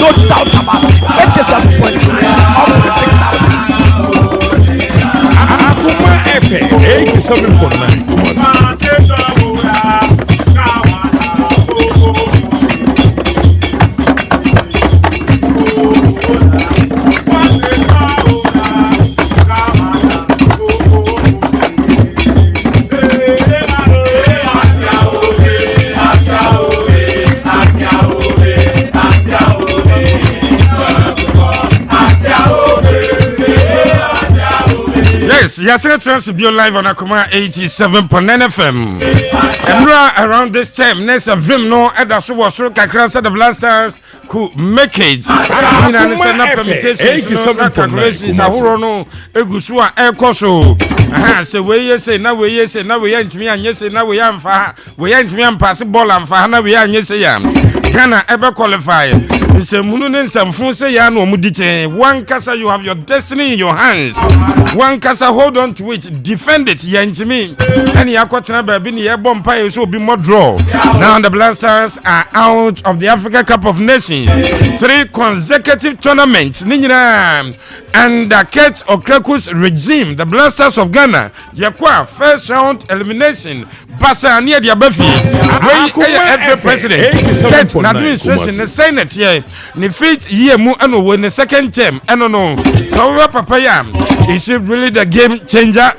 no doubt about it. 87.9 Akoma FM 87.9. Yes, trans be live on Akoma 87.9 FM. And around this time, next of Vim no Eda so was so kakra the blasters could make it. I mean, permutations, calculations, no Egusua air coso. Say we say now we say now we ain't me and yes now we am for we ain't me and pass ball and for Hana we are yes yam. Ghana ever qualify. It's a Mununen some Funse Yan or Mudite. One Casa, you have your destiny in your hands. One Casa, hold on to it, defend it, Yanchimi. Any Aquatana Babini, Bompire, so be more draw. Now the Blasters are out of the Africa Cup of Nations. 3 consecutive tournaments. Nina and the Kate Okreku's regime, the Blasters of Ghana, Yakwa, first round elimination. Basa near the Abafi. Every president, Kate, administration, the Senate here. The 5th year mu and win the second term. I don't know. So Papaya, is it really the game changer?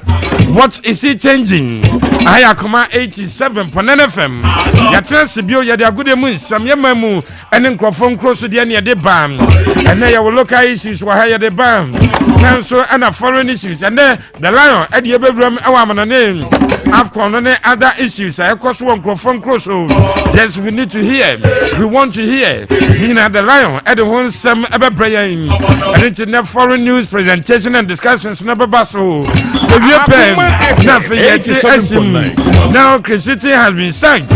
What is he changing? Akoma 87.9 FM. Ya transibio ya dia good moon some yamamu and then crofon cross to the near the bam. And then your local issues were higher the bam. Sanso and foreign issues. And then the lion at the Abram our name. Afcon and other issues. I cost one crofon cross. Yes, we need to hear. We want to hear. Nina the lion at the one some ever praying. And internet foreign news presentation and discussions never basso. If you pen nothing yet. Now Chris Hilton has been sacked.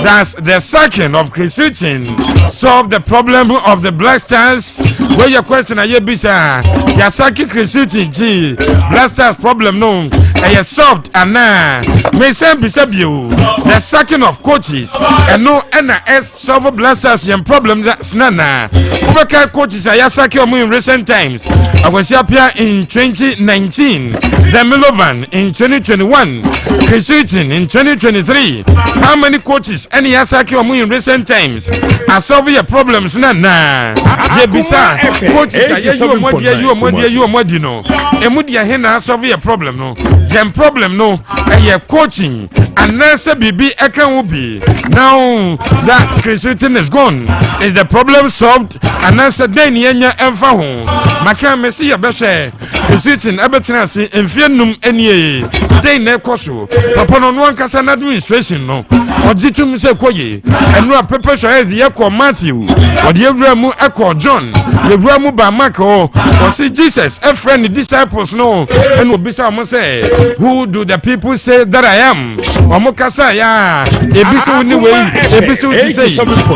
That's the sacking of Chris Hilton solve the problem of the Black Stars. Where your question are Yebisa? You're sacking Chris Hilton. Black Stars problem no. You solved and now may send Bisabio. The sacking of coaches and no NS solve Black Stars and problem that's nana. Overcast coaches are sacking in recent times. I was here in 2019. The Milovan in 2021. Chris Hilton in 2023. How many coaches any Yasaki in recent times are solving your problems? Nana. Yebisa. Coaches are you modino. Emudia Hena solve your problem no. Them problem no. A coaching and Nasa BB Eka will be. Now that Chris Hilton is gone, is the problem solved? And Nasa Daniel Enfaho. Maka Messi Abeshe. Chris Hilton Abetanasi in Fianum Enie. Day Nekoso. Upon one Casan administration no. Or Jitum Sequoye. And no pepper as the Echo Matthew. Or the Ebramu Echo John. The Bramu Bamako. Or see Jesus, a friend, the disciples no. And will be some say. Who do the people say that I am? Omokasa ya. Ebisu anyway. Ebisu to say.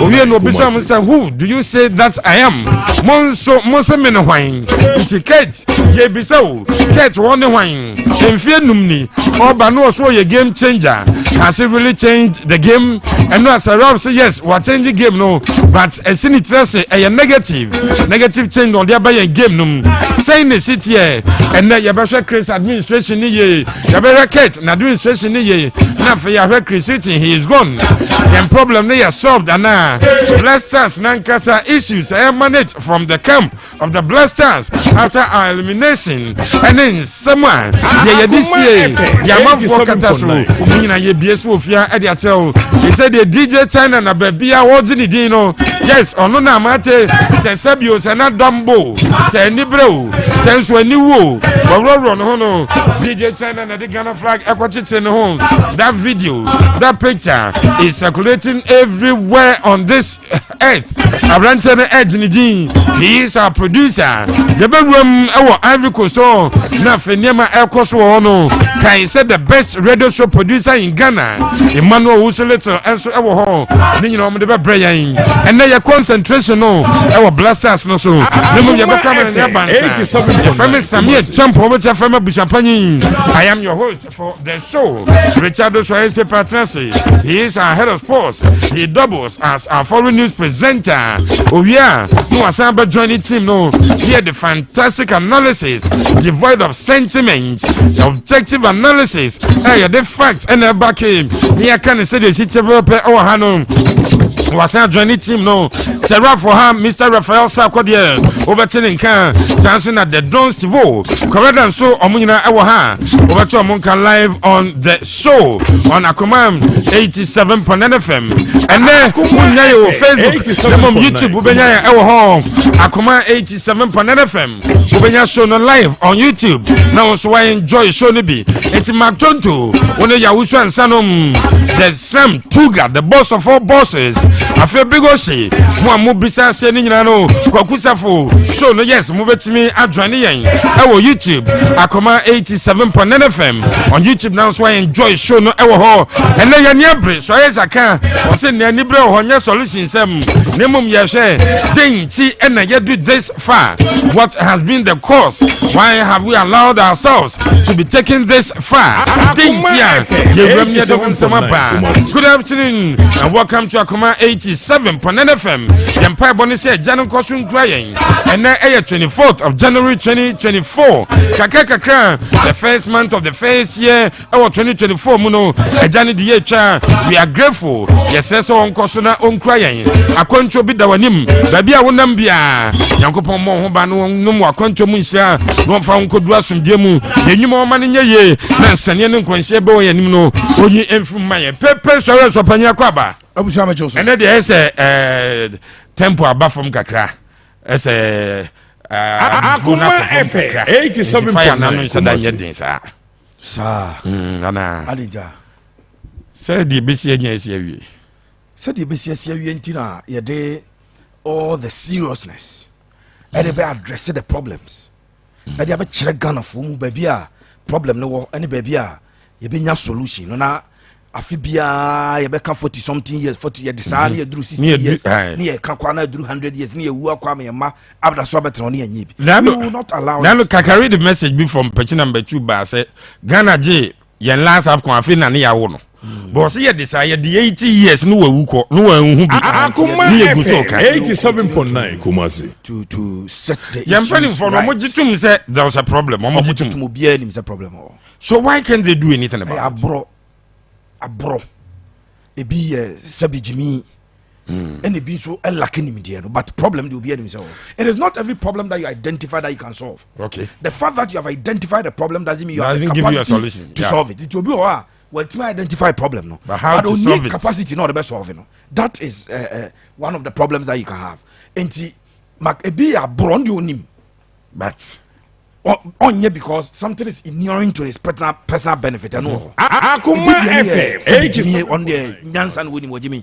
We no be some say. Who do you say that I am? Monso men wine. Ticket. Yebisa. Ket one wine. Enfienumni. Oba no so your game changer. Has it really changed the game? And no as a Rob say yes, what change the game no. But a sinitra say a negative change on the other game no. Saying the city and then Yabasha Chris administration ye. Yabera Ket administration ye. Now for your Chris he is gone. The problem they are solved and now Blasters Nankasa issues are managed from the camp of the Blasters after our elimination. And then someone this year Yaman for Katasu Nina Yebs Wofia Ediacho. He said the DJ China na baby awards in the dino. Yes, or no mate, say Sabios and not Dumbo, say Nibro, sense when you woo, or no, DJ China and the Ghana flag aquatic home. That video, that picture is circulating everywhere on this earth. A branch on the edge in the He is our producer. The bedroom our Ivory Coast. Na Fenema Elkos Wono. Can say the best radio show producer in Ghana. Emmanuel Wusuleto also our home. Then you know the Brian. And then your concentration our blasters no so. Nemo ya become in your band. 87. Family Samia Acheampong with from Abusuapanin. I am your host for the show. Richard Oswaye's Patrice. He is our head of sports. He doubles as our foreign news presenter. Oh yeah, no asamba joining team no. Hear the fantastic analysis, devoid of sentiments, the objective analysis. Hey, the facts and the back him. Here can say the situation per our Hanum. Was our joining team no. Sarah for him, Mr. Raphael Sarkodie. Overturning can chancing at the Don Stivo. Correct and so Omuna Awaha. Over to Monka live on the show on Akoma 87.9 FM. And then Facebook, YouTube, Ubenya Ewo Akoma 87.9 FM. Ubenya show no live on YouTube. Now so I enjoy show nibi. It's Mark Tonto. One ya Usu and Sanom. The Sam Tuga, the boss of all bosses. I feel big Oshi. Mwa Bisa Seni Nano. Kwakusafo. Show no yes, move it to me at Johnny. Ewo YouTube. Akoma 87.9 FM. On YouTube now so I enjoy show no Ewo. And then ya Niabre. So yes I can. I say Niabre Honya solution sem. Nemum Yashe. Ding T and I do this far. What has been the cause? Why have we allowed ourselves to be taking this far? Ding T. Good afternoon and welcome to Akoma 87.9 FM. The Empire Bonnie said January Costume crying. And now 24th of January 2024. Kakaka, the first month of the first year of 2024. Muno, a January DHR. We are grateful. Yes, so on Kosuna on crying. A control bit our name. Baby, I will not be a Yankopon Mohobano, no more control Musia, no found could do some demu. The new more money, ye, Nansanian Quenchebo and no, only in from my pepper, so as Panya Kwaba. And then there's a tempo above from Kakra. As a Akoma FM 87.9 Sir, Nana Alija. Said the BCN. Said the BCN, ye day all the seriousness. And they address the problems. And they have a check gun of whom baby problem no any baby ye be your solution. No na afibia ye be 40 something years 40 years design ye drew 60 years near Kakwana drew 100 years near Kwame ma abda so better near nyi. We will not allow. Now look, I can read the message be from Pechi number 2 bar say Ghana J ye last have confin na ne ya wo no. But see desire the 80 years no wuko no hu bi. Akoma 87.9 Kumasi to set the issues. Yam for no mojitum say there was a problem. Mojitum bia ni a problem. So why can't they do anything about it? Abro ebi sabi jimi and ebi so lacking media, but problem do be himself. It is not every problem that you identify that you can solve. Okay, the fact that you have identified a problem doesn't mean you have the give you a capacity solution to solve it. It will be well to identify a problem, no, but how to solve it? Capacity not the best solving, no. That is one of the problems that you can have. And mak ebi abro ndi onim, but on because something is inuring to his personal benefit and all. Akoma FM on the Nyansan winning Wajimi.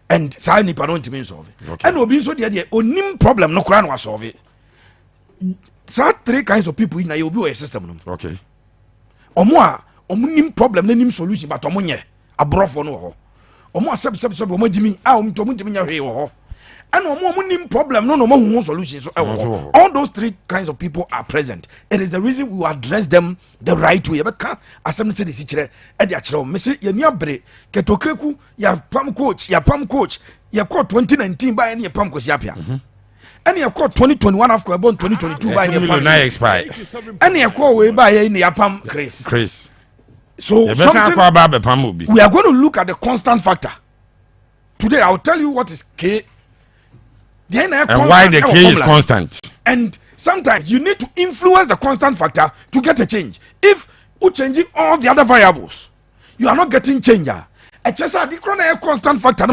And Sani Padon to me solve it. And Obi so the onim problem no crown was solve it. So 3 kinds of people in a system. Okay. Omoa omunim problem nim solution but omonye abrofo no ho. Omo sub omajimi a omto mutimi nya hwe ho. And omo problem no solution. So all those 3 kinds of people are present. It is the reason we address them the right way. Ebeka asem se disi kire e de akire o mesi ye niabre ketokreku ya pam coach ya 2019 by any pam coach ya pia. And you call 2021 after about 2022 by the pam expire. And you call we by any pam Chris. So we are going to look at the constant factor. Today I will tell you what is K. And why the K is constant. And sometimes you need to influence the constant factor to get a change. If you changing all the other variables, you are not getting change. It's just a constant factor.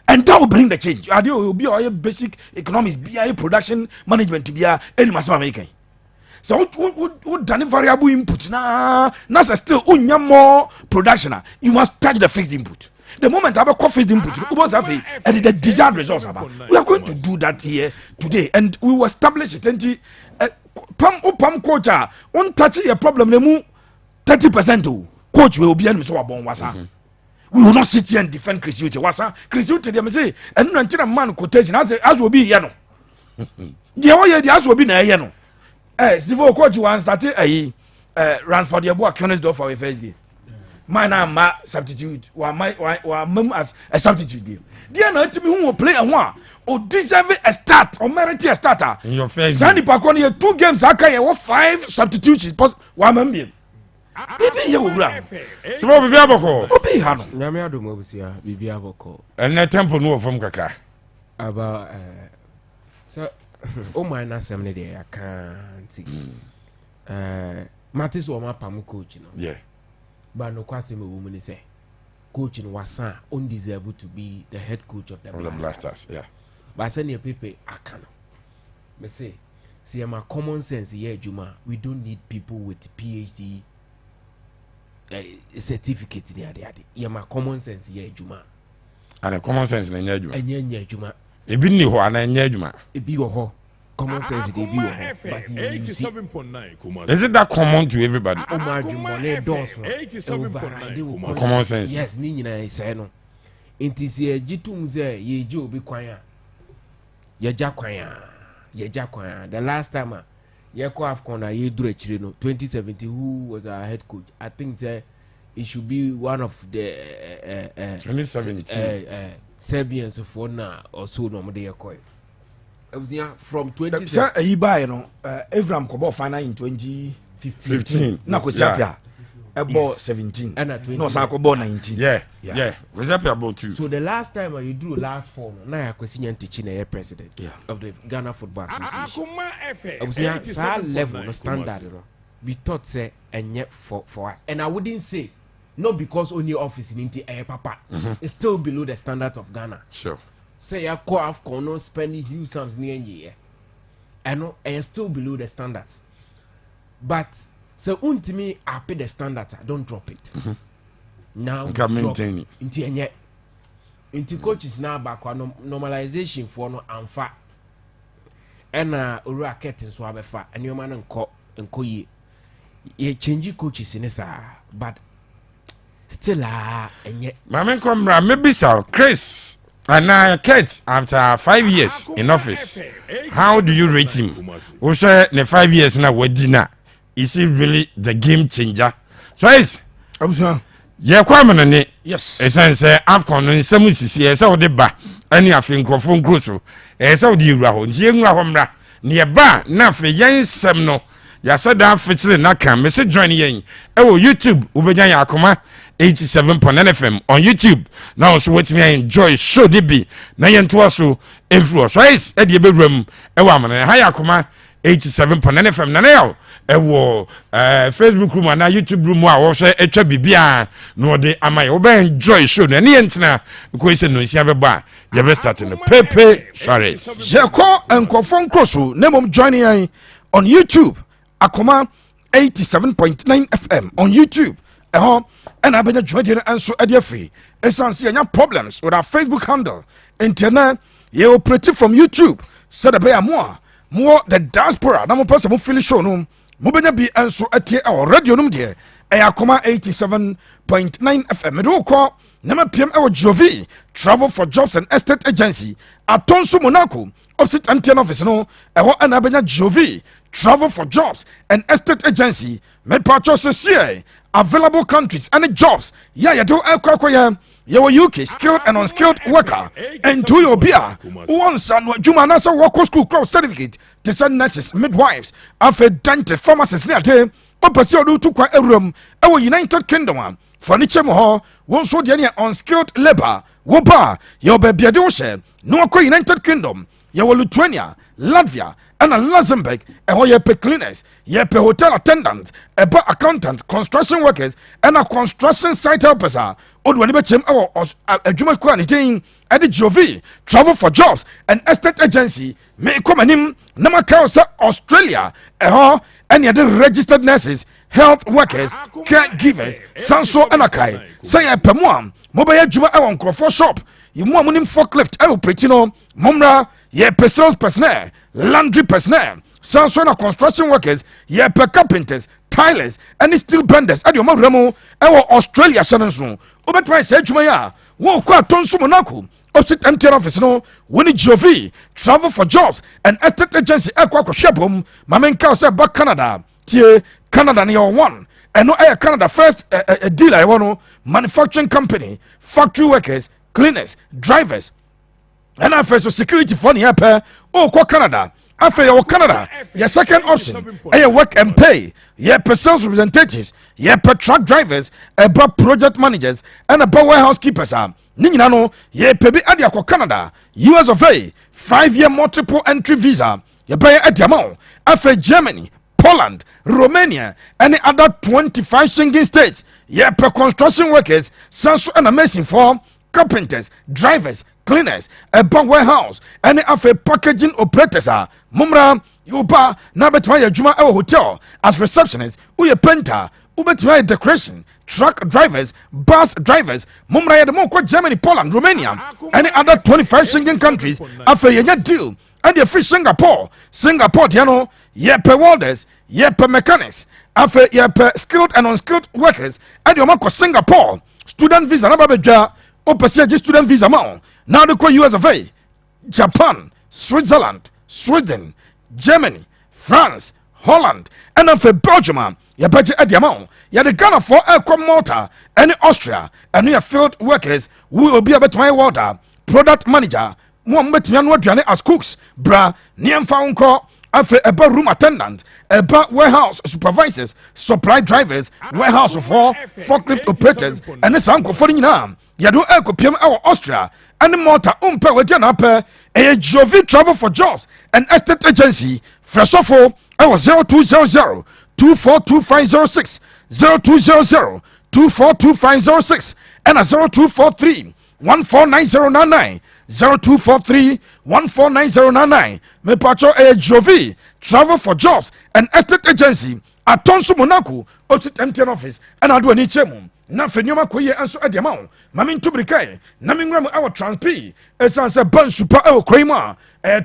And that will bring the change. It will be all basic economics, BI production management to be any massive American. So what done variable input na still more production. You must touch the fixed input. The moment I have coffee input, and the desired results. We are going to do that here today, and we will establish it. And pam coach, one touch your problem, 30%. Coach will be so abon wasa. We will not sit here and defend Christianity. Wasa Christianity, they say, and no until a man quotation as will be yano. The way the as will be na yano. Steve coach one started run for the boy Kenneth door for a first game. My name substitute, or my mum as a substitute game. Dear not to me who will play a one or deserve a start or merit a starter. In your face, Sandy Pakoni, 2 games, I can 5 substitutions, one member. Maybe you will run. So what we have a call? Obey Hano. Namiado Mobusia, Bibiaboko. And that temple no from Kaka. About so oh my nasam day I can't see. Matis or my pamu coach, Yeah. But no question a woman say coaching was undeserved to be the head coach of the Blasters. Yeah. But send your paper I can't. Me say, see my common sense here, Juma. We don't need people with PhD certificate in the yeah, my common sense here, Juma. And a common sense in Juma. And yeah, Juma. A binny who and a Juma. A big ho. Common sense they be but 87.9 Kumasi. Is it that common to everybody? Oh my Juma, doors. 87.9 Common sense. Yes, Nina is saying no. Inti se jitum ze ye jo bi kwanya. Ye jakwanya. Ye jakwanya. The last time ye ko AFCON ye dure chire no 2017 who was our head coach. I think it should be one of the 2017 Serbians for now or so no dey call. From 2017 Sir, he buy Avram Kobo final in 2015. Na ko sapia. About 17. No, Sankobo 19. Yeah. Was that about 2? So the last time you drew last fall, now I question teaching a president of the Ghana Football Association. Akoma FM. Level no standard. We thought say and yet for us. And I wouldn't say not because only office in Inti papa. It's still below the standard of Ghana. Sure. Say I call AFCON no spending huge sums near year. I know and still below the standards. But so ultimately I pay the standards, I don't drop it. Now can maintain it. Into coaches now back on normalization for no anfa. And ura ketting so abefa and your man and ye change coaches in this but still and yet Mamen come maybe so Chris and now Kate after 5 years in office. How do you rate him? Also the 5 years now we dinner. Is he really the game changer? So is yeah, kwame yes. Esan say AFCON no nsɛm sisi ɛsɛ wo de ba ɛne afi nkrɔfo nkroso ɛsɛ wo de wura ho ntie nwura ho mra ne ba na afi yɛn nsɛm no yɛsɛ da afitire na kan me se join yɛn ɛwɔ YouTube wobɛnya yɛ Akoma 87.9 FM on YouTube na also wetimi enjoy show de bi na yɛn to so influence so is ɛde ebewuram ɛwɔ amana ha yɛ Akoma 87.9 FM na now ewo Facebook room and YouTube room a wo hwe etwa bibia no de amaye wo be enjoy show na ne entina ko say no nsia be ba ye be start no pepe sorry Jeko enkofon kroso nemom joining on YouTube Akoma 87.9 FM on YouTube and abenya join and so ade free esanse anya problems with our Facebook handle internet ye operate from YouTube so the be more the diaspora na mo person mo feel show no mobenya bi enso atie our radio num de Akoma 87.9 FM do call na mapiem e Jovi Travel for Jobs and Estate Agency atonso Monaco opposite Antian office no ana benya Jovi Travel for Jobs and Estate Agency me purchase here available countries and jobs ya do akwakoya your UK skilled and unskilled worker and to your beer once and juma nasa work school club certificate to send nurses midwives after dentist pharmacists near day opposite do to kwa room our United Kingdom furniture mo one so the unskilled labor woba your baby adoshe no kwa United Kingdom your Lithuania Latvia and Luxembourg your pay cleaners your pay hotel attendant a accountant construction workers and a construction site helpers Odwani bechem adwuma kwa anything at the Jovi Travel for Jobs and Estate Agency me come anim na makao sa Australia and the registered nurses health workers caregivers sanso anakai say pemwa mobile juma e nkrofo shop yimu amunim forklift e operate no momra ye sales personnel laundry personnel sanso na construction workers ye carpenters tilers and steel benders ade o mawramo e Australia shanso obetwa say juma ya wo kwa tonso monako opposite MTN office no Winnie Jovi travel for jobs and estate agency ekwa kwhwebom mamenka say back Canada tie Canada near one and no air Canada first dealer I want manufacturing company factory workers cleaners drivers and after security for the air oh Canada after your Canada your second option air work and pay your sales representatives your truck drivers about project managers and about warehouse keepers Ninyina no ye pebi ade akọ Canada US of A 5-year multiple entry visa ye pay adiamon after Germany Poland Romania and other 25 Schengen states ye per construction workers sanso and amazing for carpenters drivers cleaners about warehouse and after packaging operators mumra yoba na betwa ye adwuma e hotel as receptionist uye painter ubetwa decoration truck drivers, bus drivers, Mumra Yadamoko, Germany, Poland, Romania, and other 25 Schengen countries after a deal. And the free Singapore, Diano, Yepe welders, Yepe mechanics, after Yepe skilled and unskilled workers, and your Mako Singapore, student visa, Nabaja, Opassia student visa amount. Now the US of A, Japan, Switzerland, Sweden, Germany, France, Holland, and after Belgium, Yabaja Adiamon. You the Ghana for Akoma Malta and Austria and we are field workers who will be able to water product manager as cooks bra niamfa after about room attendant about warehouse supervisors supply drivers warehouse for forklift operators and this uncle for you do PM our Austria and Malta with a Jovi travel for jobs and estate agency first of all I was 0200 242506 0200-242506 and a 0243-149099 0243-149099 me pacho Jovi travel for jobs and estate agency at Tonsu Monaco opposite MTN office and I do any chemu na fenyoma koye anso adema mami ntubrikai na mingram our transp esanse ban super e koima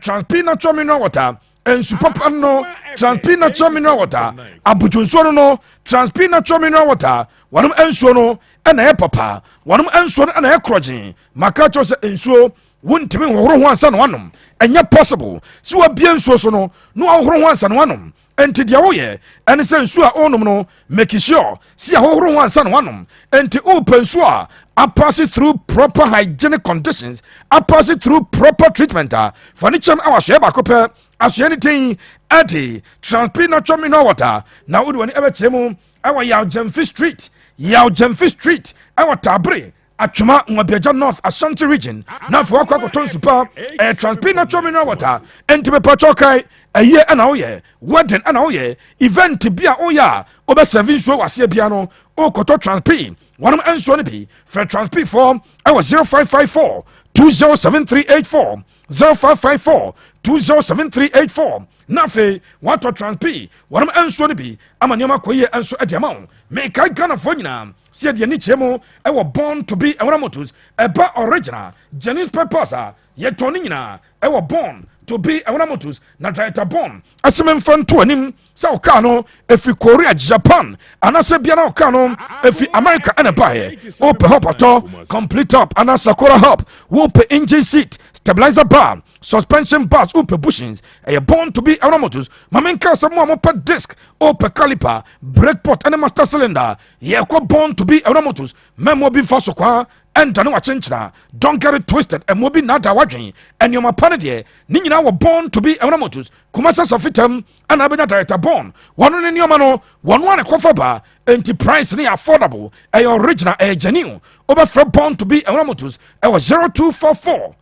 transp na mineral water and super no transpina mineral water abujunso no transpina mineral water wanum enso no na e papa wanum enso no na e krogin makacho se enso wontimi hohoro ho ansa no wanum enya possible si wa bia enso so no hohoro ho ansa no wanum enti dia wo ye ene se enso a onum no make sure si hohoro ho ansa no wanum enti open so a pass it through proper hygienic conditions pass it through proper treatment for nicham awase ba kope as anything ati transpina mineral water na would when ever chemu our Yaujemfi Street our Tabre Atuma Mwabeja North Ashanti region na for Kwakoton super transpina mineral water enti me pachokai a year and a year wedding and a year event bia oya oba service so wase bia no o koto transp one answer ne bi for transp form I was 0554 207384 0554 207384 nafe wato transp one answer ne bi amanyama koye answer adiama me kai kana fo nyina se de ni chemo I was born to be motos eba original Janice Peposa ye toni nyina I was born to be motos na director born asemen fan to anim sa okano efi Korea Japan anase bia na okano efi America and bae ope hopato complete up anasa Sakura hop wope engine seat stabilizer bar suspension bars ope bushings born to be motos mamenka samo mopa disc ope caliper brake pot and master cylinder ye ko born to be motos memo bi faso kwa and no wachenchina don't get it twisted and mobi nada wadwen and your mapanade ni nyina were born to be motos kumasa sofitam and abena director born one on your mano one kofa ba anti price ni affordable original genuine over from born to be motos I was 0244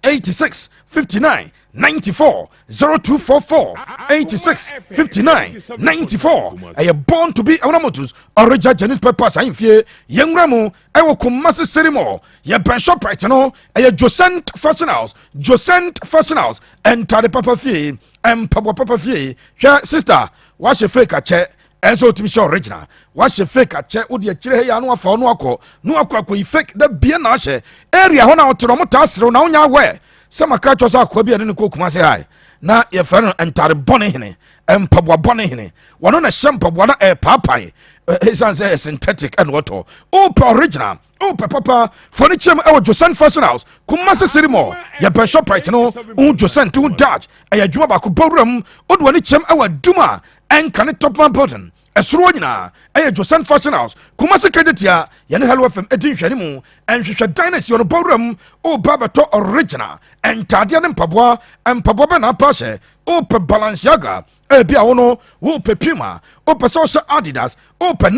86 59 94 0244 86 59 94 I born to be motos original Janice Peppers I fie yengramu I will kumase serimo ye ben shop right no Josent Fashion House enter the papa fie papa fie sister wash fake a che ɛsɛ otumi hyɛ original wahyɛ fake akyɛ wode akyire ya no wafa no akɔ fake da bie na ahyɛ area hɔ na wote no ɔmo taa serew na wonya awɛ sɛ maka kyɛ sɛ akɔa bi ɛne ne kɔ kuma se hae na yɛfrɛ no ntare bɔne hene mpaboa bɔne hene wɔno na hyɛ mpaboa na ɛpaapae ɛsiane sɛ yɛ synthetic ɛne wɔtɔ wopɛ original wopɛ papa fɔne kyɛm ɛwɔ josen fashion house kuma se siri mɔ yɛpɛ shoprite no wo josen to wo dodge ɛyɛ adwuma baako bɔwura mu wode wɔne kyɛm ɛwɔ adum a ɛnka ne topman building ɛsoro nyinaa ɛyɛ josen fashion house kuma se kɛdetia yɛne hello fm ɛdi nhwɛne mu ɛnhwehwɛ dan no si ɔno bɔwura mu woba bɛtɔ original ɛntadeɛ ne mpaboa bɛ na apa hyɛ wopɛ balenciaga ebi a wo no wopɛ puma wopɛ sɛ wohyɛ adidas wopɛ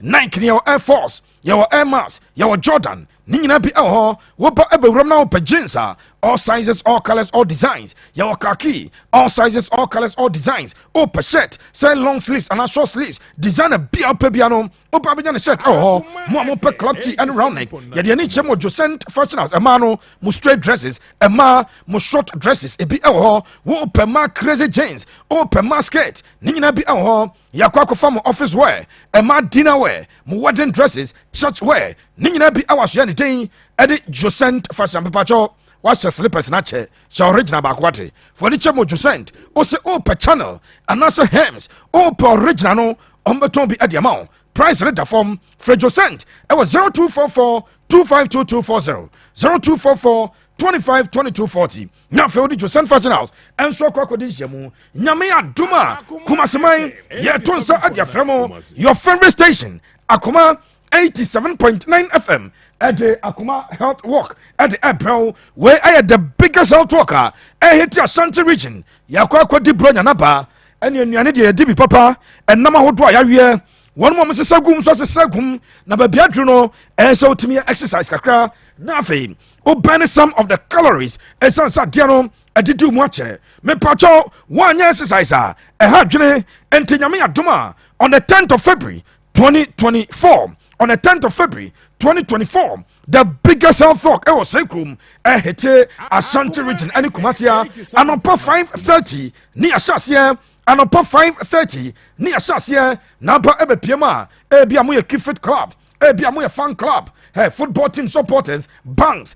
nike ne yɛwɔ air force yɛwɔ air max yɛwɔ jordan ne nyinaa bi ɛwɔ hɔ woba ɛbɛwuram na wopɛ jeans a all sizes all colors all designs yɛwɔ khaki all sizes all colors all designs wopɛ shirt sɛ long sleeves anaa short sleeves designer bi a wopɛ bia no woba bɛgya ne shirt ɛwɔ hɔ mo a mopɛ club tee ɛne round neck yɛde ani kyerɛ mo josent fashion house ɛmaa no mo straight dresses ɛmaa mo short dresses ebi ɛwɔ hɔ wopɛ ma crazy jeans wopɛ ma skirt ne nyinaa bi ɛwɔ hɔ yɛakɔ akɔfa mo office wear ɛma dinner wear mo wedding dresses church wear ne nyinaa bi ɛwɔ asoɛ ne den ɛde josent fashion pepakyɛw wahyɛ slippers na kyɛ hyɛ original baako ate fɔne kyɛ mo josent wo sɛ wopɛ channel anaasɛ hems wopɛ original no ɔmbɛtɔn bi ade ama wo price reda fam frɛ josent ɛwɔ 0244 252240 0244 252240 na afei wode josent fashion house ɛnso akɔ akɔde nhyia mu nyame adom a kumaseman yɛto nsa ade afrɛ mo your favorite station Akoma 87.9 FM ɛde Akoma health walk ɛde ɛbrɛw wei ɛyɛ the biggest health walk a ɛhiti Ashanti region yɛakɔ akɔdi buro nyanaba ɛne anuane deɛ yɛdi bi papa ɛnam ahodoɔ a yɛaweɛ wɔn mu sesa gum so sesa gum na baabi aduru no ɛsɛ wotumi exercise kakra na afei o burn some of the calories ɛsan sa deɛ no ɛdidi mu akyɛ mepatɔ wɔanyɛ exercise a ɛha dwene enti nyame adom a on the 10th of February 2024 on the 10th of February 2024 the biggest health talk ɛwɔ sekrum ɛhete Ashanti region ɛne Kumasia anɔpa 5:30 ne ahyɛseɛ anɔpa 5:30 ne ahyɛseɛ na aba ɛbɛpiem a ebi a moyɛ kifit club ebi a moyɛ fan club football team supporters banks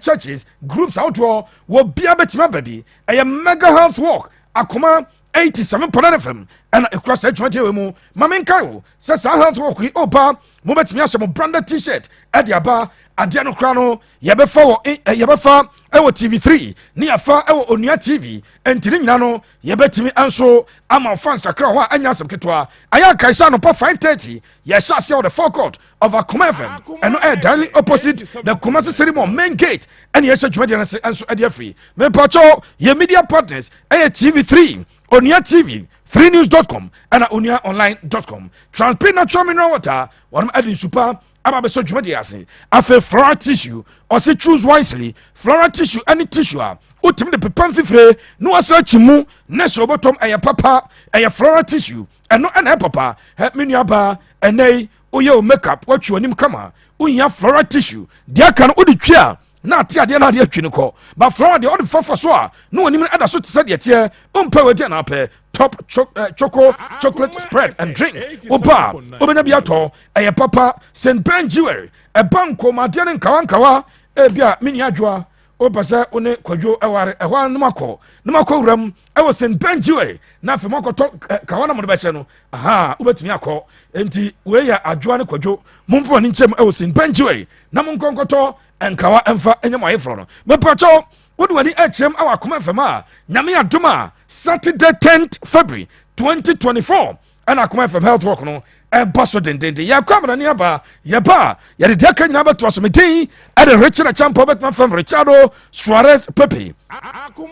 churches groups outdoor wɔ bia bɛtumi aba bi ɛyɛ mega health walk Akoma 87.9 FM ɛna ekura sɛ adwuma deɛ wɔ mu mame nkae wo sɛ saa health walk yi oba mobɛtumi ahyɛ mo branded t-shirt ɛde aba adeɛ no kora no yɛbɛfa ɛwɔ TV3 ne yɛfa ɛwɔ onua TV ɛnti ne nyina no yɛbɛtumi ɛnso ama fans kakra hɔ a ɛnya asɛm ketewa ayɛ akae sɛ anɔpa 5:30 yɛhyɛ aseɛ wɔ the forecourt of Akoma FM ɛno ɛyɛ directly opposite the Kumasi Ceremony main gate ɛne yɛhyɛ dwumadeɛ no ɛnso ɛde afiri mempakyɛw yɛ media partners ɛyɛ TV3 onua TV freenews.com and onuaonline.com Transparent natural mineral water wɔnom ɛde nsupa aba bɛsɛ dwumadeɛ ase afei floral tissue ɔse choose wisely floral tissue any tissue a wotumi de pepa mfifire na wasa akyi mu na sɛ wobɛtɔm ɛyɛ papa ɛyɛ floral tissue ɛno ɛna ɛpapa me nuaba ɛnɛi woyɛ wo makeup woatwi w'anim kama wohia floral tissue deɛ aka no wode twi a na ate adeɛ no adeɛ atwi no kɔ ba flower deɛ wode fafa so a na w'anim no ɛda so te sɛ deɛ teɛ wompɛ wadi anaapɛ top chocolate spread and drink woba a wobɛnya bi atɔ ɛyɛ papa St. Ben Jewelry ɛba nkɔmadeɛ ne nkawankawa ebi a meni adwoa wopɛ sɛ wo ne kwadwo ɛware ɛhɔ a ne makɔ wuram ɛwɔ St. Ben Jewelry na afei makɔtɔ kawa na mode bɛhyɛ no aha wobɛtumi akɔ enti wei yɛ adwoa ne kwadwo momfa ne nkyɛm ɛwɔ St. Ben Jewelry na monkɔnkɔtɔ ɛnkawa ɛmfa ɛnyɛ mo ayɛforɔ no mepɛkyɛw wode w'ani akyerɛm awɔ Akoma FM a nyame adom a Saturday 10th February 2024 ɛna Akoma FM health walk no ɛba so dendenden yɛakɔ amanane aba yɛba a yɛde deɛ ka nyinaa bɛtoa so medin ɛde Richard Acheampong bɛtuma fam Richardo Suarez Pepe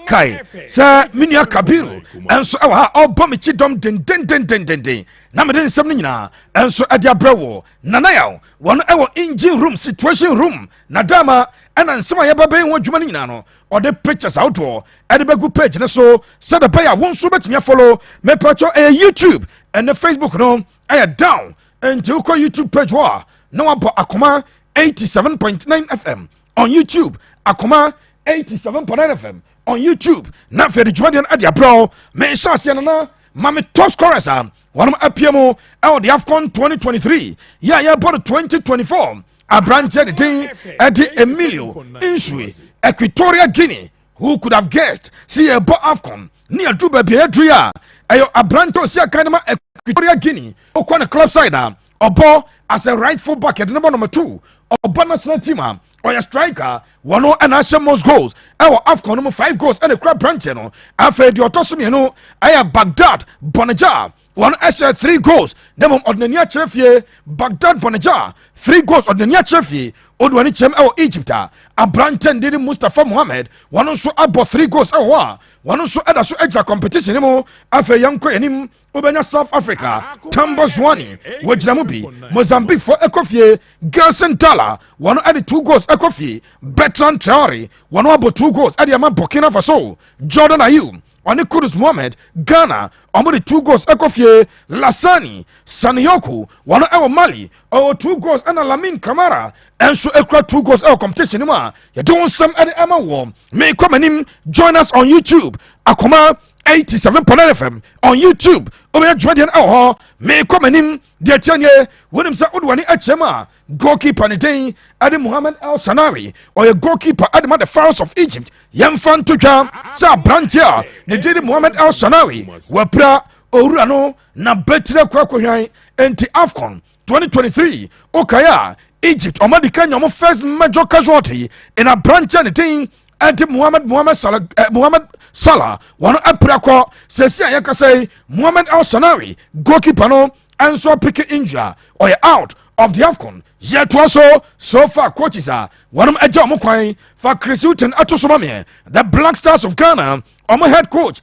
kai sɛ menua Kabiru ɛnso ɛwɔ ha ɔbɔ me kyi dɔm dendendendenden na mede nsɛm no nyinaa ɛnso ɛde abrɛ wɔ nanayaw wɔno ɛwɔ engine room situation room na dama ɛna nsɛm a yɛbɛbɛyɛ ho adwuma no nyinaa no ɔde pictures outdoor ɛde bɛgu page no so sɛde bɛyɛ a wo nso bɛtumi afolo mepɛkyɛ ɛyɛ YouTube ɛne Facebook no ɛyɛ down enti wokɔ YouTube page hɔ a na wabɔ Akoma 87.9 FM on YouTube Akoma 87.9 FM on YouTube na afei de dwumadeɛ no ade abrɛ menhyɛ aseɛ no na ma me top scorers a wɔnom apia mu ɛwɔ the AFCON 2023 yɛ bɔ 2024 aberanteɛ de din ɛde Emilio Nsue Equatorial Guinea, who could have guessed see a bɔ AFCON ne adu baabi aduru a ɛyɛ aberanteɛ osi akan ma Equatorial Guinea okɔ ne club side a ɔbɔ as a right full back ɛde ne bɔ number 2 ɔbɔ national team a ɔyɛ striker wɔno ɛna ahyɛ most goals ɛwɔ AFCON no mu 5 goals ɛna kura branche no afei deɛ ɔtɔ so mmienu ɛyɛ Baghdad Bonneja wɔno ɛhyɛ 3 goals na mmom ɔde n'ani akyerɛ fie Baghdad Bonneja 3 goals ɔde n'ani akyerɛ fie ɔde w'ani kyɛm ɛwɔ Egypt a aberante ndidi Mustafa Mohammed wɔno nso abɔ 3 goals ɛwɔ hɔ a wɔno nso ɛda so agya competition mu afei yɛnkɔ yɛnim wobɛnya South Africa Tambo Zwane wɔgyina mu bi Mozambique fo ɛkɔ fie Gelson Dala wɔno ɛde 2 goals ɛkɔ fie Bertrand Traore wɔno abɔ 2 goals ɛde ama Burkina Faso Jordan Ayew ɔne Kudus Mohammed Ghana ɔmo de 2 goals ɛkɔ fie Lassani Saniyoko wɔno ɛwɔ Mali ɔwɔ 2 goals ɛna Lamine Camara ɛnso ɛkura 2 goals ɛwɔ competition mu a yɛde wɔn nsɛm ɛde ɛma wɔn meekɔ m'anim join us on YouTube Akoma 87.9 FM on YouTube obɛyɛ dwumadeɛ no ɛwɔ hɔ meekɔ m'anim deɛ kyɛ nyɛ wonim sɛ wode w'ani akyɛm a goalkeeper ne den ɛde Mohamed El Sanawi ɔyɛ goalkeeper ɛde ma the Pharaohs of Egypt yɛmfa nto dwa sɛ aberanteɛ a ne din de Mohamed El Sanawi wapira owura no na bɛtire kɔakɔhwan enti AFCON 2023 wokae a Egypt ɔmade ka nya ɔmo first major casualty in aberanteɛ ne den ɛde Mohamed Salah wɔno apira kɔ sɛsi a yɛkasa yi Mohamed El Sanawi goalkeeper no ɛnso apike injury ɔyɛ out of the AFCON yɛtoa so far coaches a wɔnom agya ɔmo kwan fa Chris Hughton ato so ma me the Black Stars of Ghana ɔmo head coach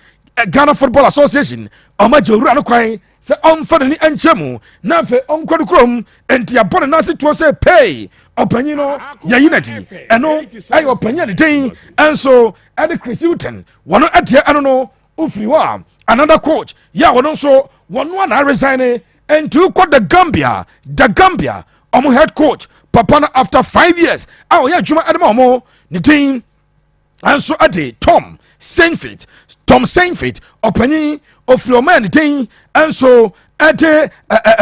Ghana Football Association ɔmo agya owura no kwan sɛ ɔmfa n'ani ɛnkyɛ mu na afei ɔnkɔ ne kurom enti abɔ ne nase toɔ sɛ pay ɔpanyin no yɛyi n'adi ɛno ɛyɛ ɔpanyin a ne den ɛnso ɛde Chris Hughton wɔno ɛdeɛ ɛno no ofiri hɔ a another coach yɛ a wɔno nso wɔno a na resign enti wokɔ the Gambia ɔmo head coach papa no after 5 years a ɔyɛ adwuma ɛde ma ɔmo ne den ɛnso ɛde Tom Saintfiet ɔpanyin ofiri ɔmo a ne den ɛnso ɛde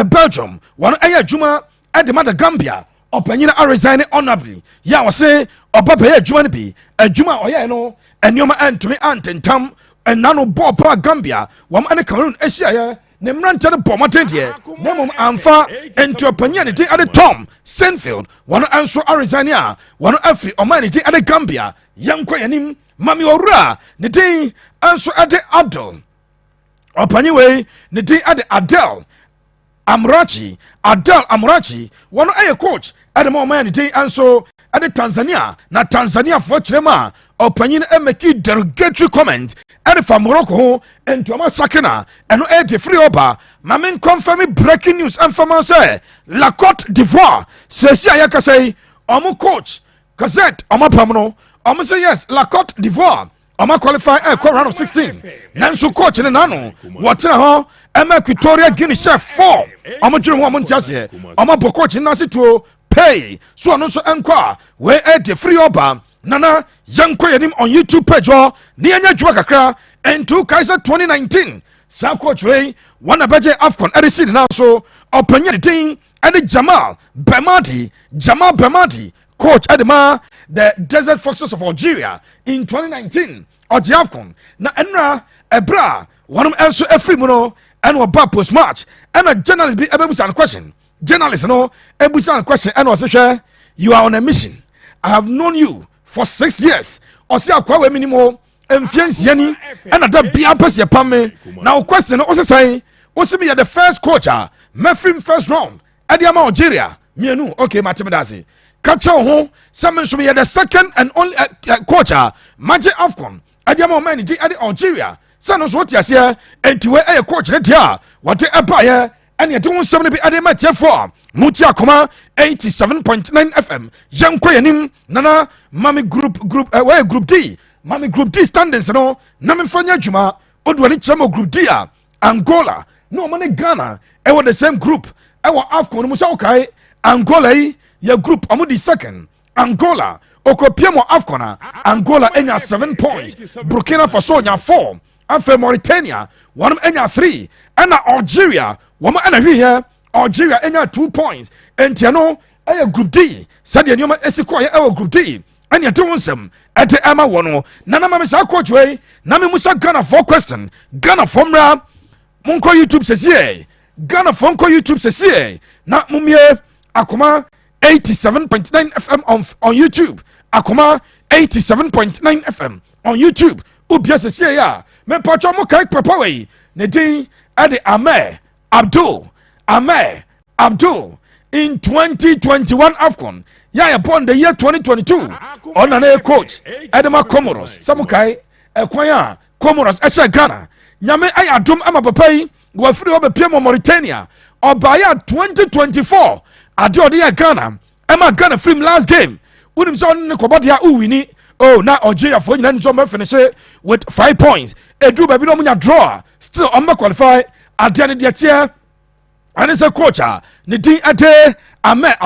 Belgium wɔno ɛyɛ adwuma ɛde ma the Gambia ɔpanyin a resign honorably yɛ a wɔse ɔba bɛyɛ adwuma no bi adwuma a ɔyɛ no nneɛma ɛntumi antentam ɛna no bɔɔ pa Gambia wɔm ɛne Cameroon ahyiaeɛ ne mmeranteɛ no bɔ mmɔden deɛ na mmom amfa enti ɔpanyin a ne din ade Tom Saintfiet wɔno nso aresign a wɔno afiri ɔma ne din ade Gambia yɛnkɔ yɛnim mame ɔwura ne din nso ade Abdul ɔpanyin wei ne din ade Adel Amrachi wɔno ɛyɛ coach ɛde ma ɔma ne din nso ɛde Tanzania na Tanzania foɔ kyerɛ mu a ɔpanyin ɛmɛki derogatory comment ɛde fa Morocco ho enti ɔma sakena ɛno ɛyɛ de free ɔba ma me confirm breaking news ɛmfama sɛ La Côte d'Ivoire sɛsi a yɛkasa yi ɔmo coach Gazette ɔma pam no ɔmo sɛ yes La Côte d'Ivoire ɔma qualify ɛkɔ round of 16 nanso coach ne nano wɔtena hɔ ɛma Equatorial Guinea hyɛ 4 ɔmo dwere ho ɔmo nte aseɛ ɔma bɔ coach ne nase tuo pay so ɔno nso ɛnkɔ a wei ɛde free ɔba nana yɛnkɔ yɛnim on YouTube page hɔ ne yɛnyɛ adwuma kakra ɛntu kaisa 2019 saa coach wei wɔna bɛgye AFCON ɛde si ne nan so ɔpanyin ne din ɛde Jamal Bemadi coach ɛde ma the Desert Foxes of Algeria in 2019 ɔgye AFCON na ɛnra ɛbra wɔnom ɛnso afiri mu no ɛna ɔba post match ɛna journalist bi ɛbɛbusa no question journalist no ɛbusa no question ɛna ɔsɛ hwɛ you are on a mission I have known you for 6 years ɔsɛ akwa wɔ minim o mfie nsia ni ɛna da bia pɛsɛ yɛ pam me na o question no ɔsɛ sɛn ɔsɛ me yɛ the first coach a mɛfiri first round ɛde ama Algeria mienu okay matemi dase kacha ho sɛ me nso me yɛ the second and only coach a magye AFCON ɛde ama ɔman ne di ɛde Algeria sɛ no so wote aseɛ enti wei ɛyɛ coach ne deɛ a wɔde ɛbaeɛ ɛne ɛde ho nsɛm no bi ɛde ma tiɛfoɔ a muti Akoma 87.9 FM yɛnkɔ yɛnim nana mame group wɔyɛ group D mame group D standings no na memfa nyɛ adwuma oduane kyerɛ ma group D a Angola na ɔmo ne Ghana ɛwɔ the same group ɛwɔ AFCON no mu sɛ wokae Angola yi yɛ group ɔmo di second Angola okopia mo AFCON a Angola enya 7 points Burkina Faso nya 4 afei Mauritania wɔnom anya 3 ɛna Algeria wɔn ɛna hwehɛ Algeria anya 2 points enti no ɛyɛ group D sɛdeɛ nneɛma esi kɔɔ ɛwɔ group D ɛne ɛte wo nsɛm ɛte ɛma wɔ no na na ma me saa coach wei na me musa Ghana for question Ghana for mmra monkɔ YouTube sɛsie Ghana for nkɔ YouTube sɛsie na mumie Akoma 87.9 FM on YouTube Akoma 87.9 FM on YouTube ubia sɛsie ya me patro mo kai papa wei ne din ɛde Ahmed Abdul in 2021 AFCON yeah upon the year 2022 on an coach Edema Comoros Samukai Equaya Comoros Esha Ghana Nyame ayadum ama papai go free obe piemo Mauritania or by 2024 adio Ghana Emma Ghana film last game unim son kobodia uwini oh na Algeria for nyina nso finish with 5 points edu baby no munya draw still on qualify adia ne de tie and it's a coach ne din ate Ahmed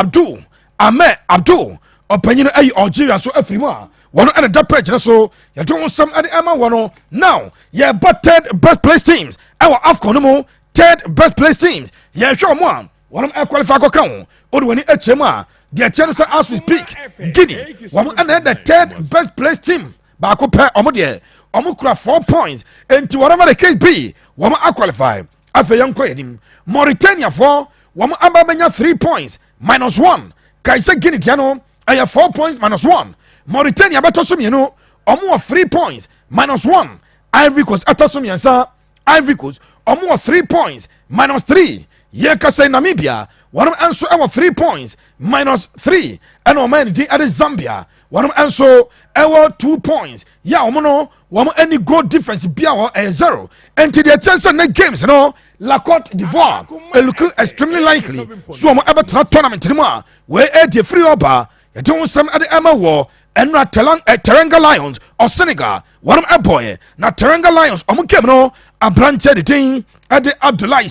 Abdul opinion ay Algeria so afrima one and that page so you don't some at the Emma one now yeah but third best place teams our AFCON no third best place teams yeah sure one qualify ko kan o do ni Acheampong the chance as we speak Guinea one and the third best place team ba ko pair omo de omo kura 4 points into whatever the case be one qualify afa yanko yadim Mauritania for one ababenya 3 points -1 Kaisa Guinea tiano aya 4 points -1 Mauritania batosom yeno omo 3 points -1 Ivory Coast atosom yansa Ivory Coast omo 3 points -3 ye kasa Namibia one answer our 3 points -3 and oman di at Zambia one answer our 2 points ya omo no one any goal difference bia or 0 and to the chance na games no La Côte d'Ivoire look extremely likely so omo ever tournament ni mo we e free oba you don't some at the Emma war and na Teranga Lions or Senegal one a boy na Teranga Lions omo game no a branch the thing at the Abdoulaye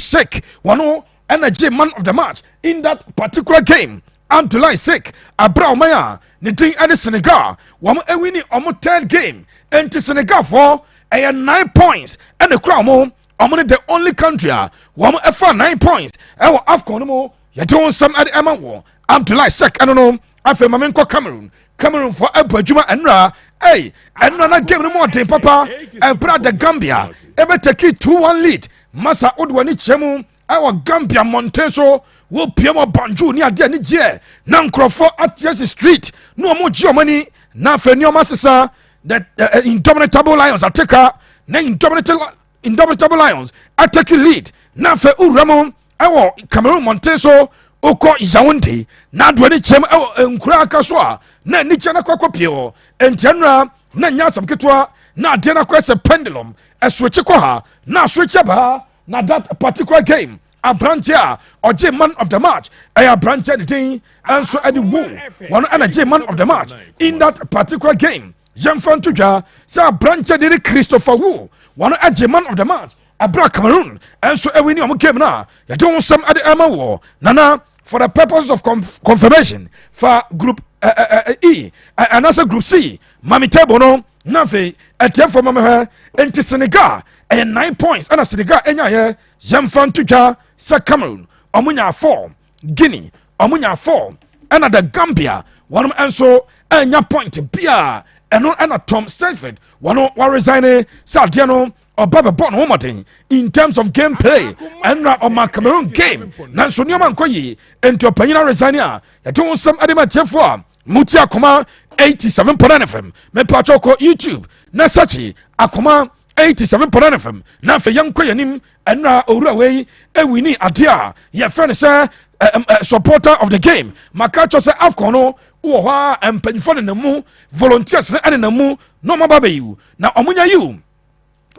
Seck one energy man of the match in that particular game Abdoulaye Seck Abra Maya ne thing at the Senegal one a winning omo third game and to Senegal for a 9 points and the crowd mo omo the only country one for 9 points e wo AFCON mo you don't some at the Emma war Abdoulaye Seck I don't know afa mamenko Cameroon for abadwuma enra hey enra na game no more ten papa e brother Gambia e be take 2-1 lead masa odwani chemu our Gambia Monteso wo piemo banju ni ade ni je na nkrofo at Chelsea Street no mo ji omani na fa ni omasesa that indomitable Lions attacker na indomitable Lions attack lead na fa uramo awo Cameroon Monteso oko Yaoundé na adwani chem nkura aka so a na ni chana kwakopie entenra na nya samketwa na ade na kwese pendulum eswitch ko ha na switch ba na that particular game a branch here or J man of the match a branch the thing and so at the woo one and a J man of the match in that particular game Jean-Francois Tuja sa branch the Christopher Wu one a J man of the match a Black Cameroon and so a winning game now you don't some at the Emma war nana for the purpose of confirmation for group E and also group C Mami Tebono Nafe at for Mama into Senegal and 9 points and a Senegal and ya Jean-Francois Tuja sa Cameroon Omunya 4 Guinea Omunya 4 and the Gambia one also and ya point Bia and no and Tom Stanford one resign Sardiano or Baba Bon Homoting in terms of gameplay and on my Cameroon game Nanso Nyoman Koyi into a Penina Resania ya don't some adima chefwa Muti Akoma 87.9 FM me patoko YouTube na sachi Akoma 87.9 FM na fe yanko yanim enra owura wei ewini adia ye friend say supporter of the game makacho say AFCON no wo ho empanfo na mu volunteers na mu no mababeyu na omunya you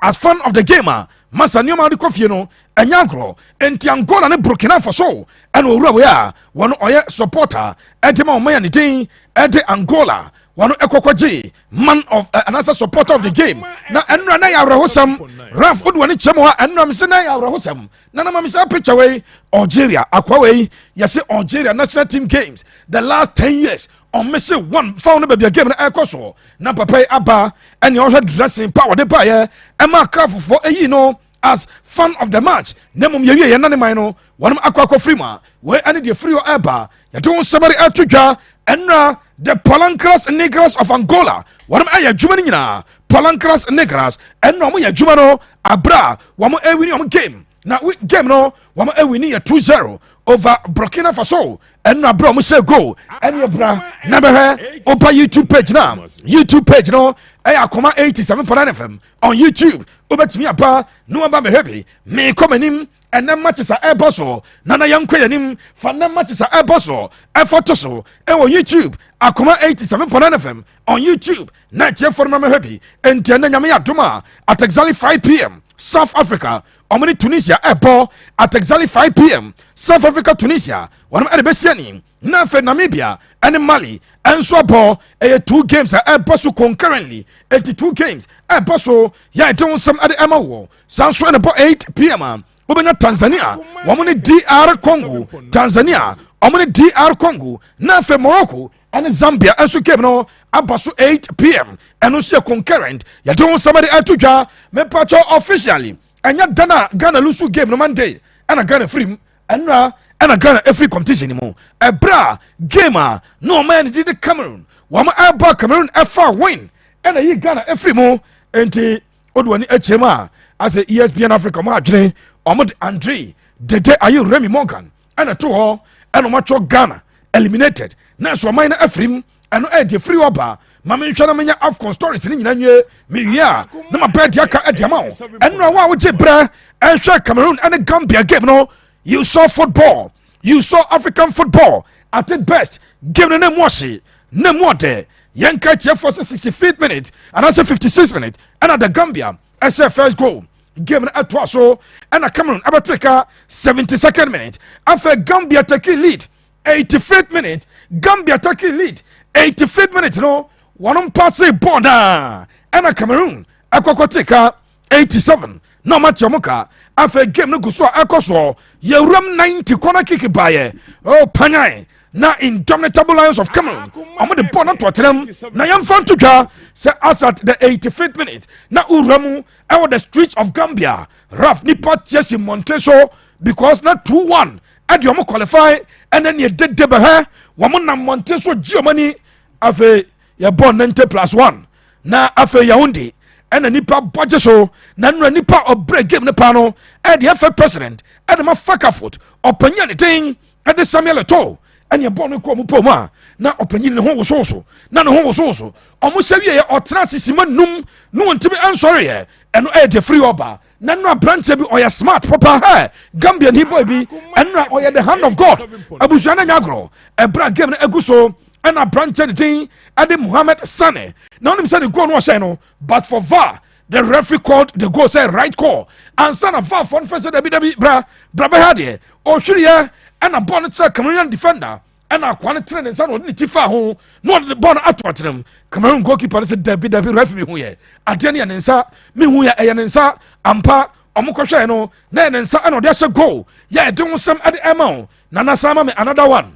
as fan of the gamer masa nyoma de kofie no enyankro enti Angola ne Burkina Faso and owura we a wono oye supporter edema omaya ne din ede Angola wono ekokwaje man of another supporter of the game na enra na ya rahosam raf odu ne chemo ha enra me se na ya rahosam na na me se picture we Algeria akwa we yese Algeria national team games the last 10 years on miss one found baby game na ekoso na papa aba and you head dressing power de pa ye e ma careful for you know as fan of the match nemum ye ye nane man no wonum akwa free ma we ani de free o eba ye don somebody atudwa enra the Palancras Negras of Angola wonum aye djuma ni nyina Palancras Negras enra mo ye djuma no abra wamo ewini om game na game no wamo ewini 2-0 over Burkina Faso enra bro mo say goal enya bra na be he over YouTube page no Akoma 87.9 FM on YouTube obetimi apa no aba me happy me come anim and then matches are eboso nana yanko yanim fa na matches are eboso efoto so on YouTube Akoma 87.9 FM on YouTube na che for me happy and na nyame adoma at exactly 5 p.m. South Africa omni Tunisia ebo at exactly 5 p.m. South Africa Tunisia one of the besiani na fe Namibia and Mali and so abo 2 games are eboso concurrently 82 games eboso ya don some at the amawo sounds so about 8 p.m. Obenya Tanzania wamone DR Congo Tanzania omni DR Congo na fe Morocco and Zambia and so came no abaso 8 p.m. and also concurrent ya don somebody atudwa me patcho officially anya Ghana lose game no Monday and a Ghana free and a Ghana every competition mo a bra gamer no man did the Cameroon wama aba Cameroon efa win and a Ghana every mo enti odwani Acheampong as a ESPN Africa mo adwene omod Andre Dede ayu Remy Morgan and a to and omacho Ghana eliminated na so man afrim and the free oba mama nhwana menya AFCON stories ni nyina nwie me ya na ma bed yaka adiama and no wa wo bra and share Cameroon and Gambia game no you saw football you saw African football at its best game no name no more there yanka che for 65th minute and also 56th minute and at the Gambia as a first goal game at so and a Cameroon abateka 72nd minute after Gambia take lead 85th minute Gambia take lead 85th minute no one pass ball na and a Cameroon akokoteka 87 no match omuka after game no guso akoso yewram 90 corner kick by oh panyai na indomitable Lions of Cameroon omo the ball na totrem na yam fan to twa say as at the 85th minute na uramu over the streets of Gambia Raf nipa Jesse Monteso because na 2-1 and you qualify and then you did the behe woman na Monteso Germany afe ya born 90+1 na afe Yaoundé and nipa budget so na nipa obre game ne pano and the FA president and ma faka foot opanya ne thing and the Samuel Eto'o and your born ko mu poma na opanyin ne ho wososo na ne ho wososo omo sawie ya otra sisima num no ntimi ansori e eno e de free oba na no branch bi oya smart papa ha Gambian he boy bi eno oya the hand of God abusuana nyagro e bra game na eguso and a branch thing Adi Muhammad Sane now him say the goal no say no but for VAR the referee called the goal say right call and son of VAR for first the bra hade o hwere and a ball to Cameroon defender and a quality train son of tifa ho no the ball atwatrem Cameroon goalkeeper said the referee hu ye adeni anensa me hu ye eyenensa ampa omukoshe no na enensa and the goal yeah do some at the amount nana sama me another one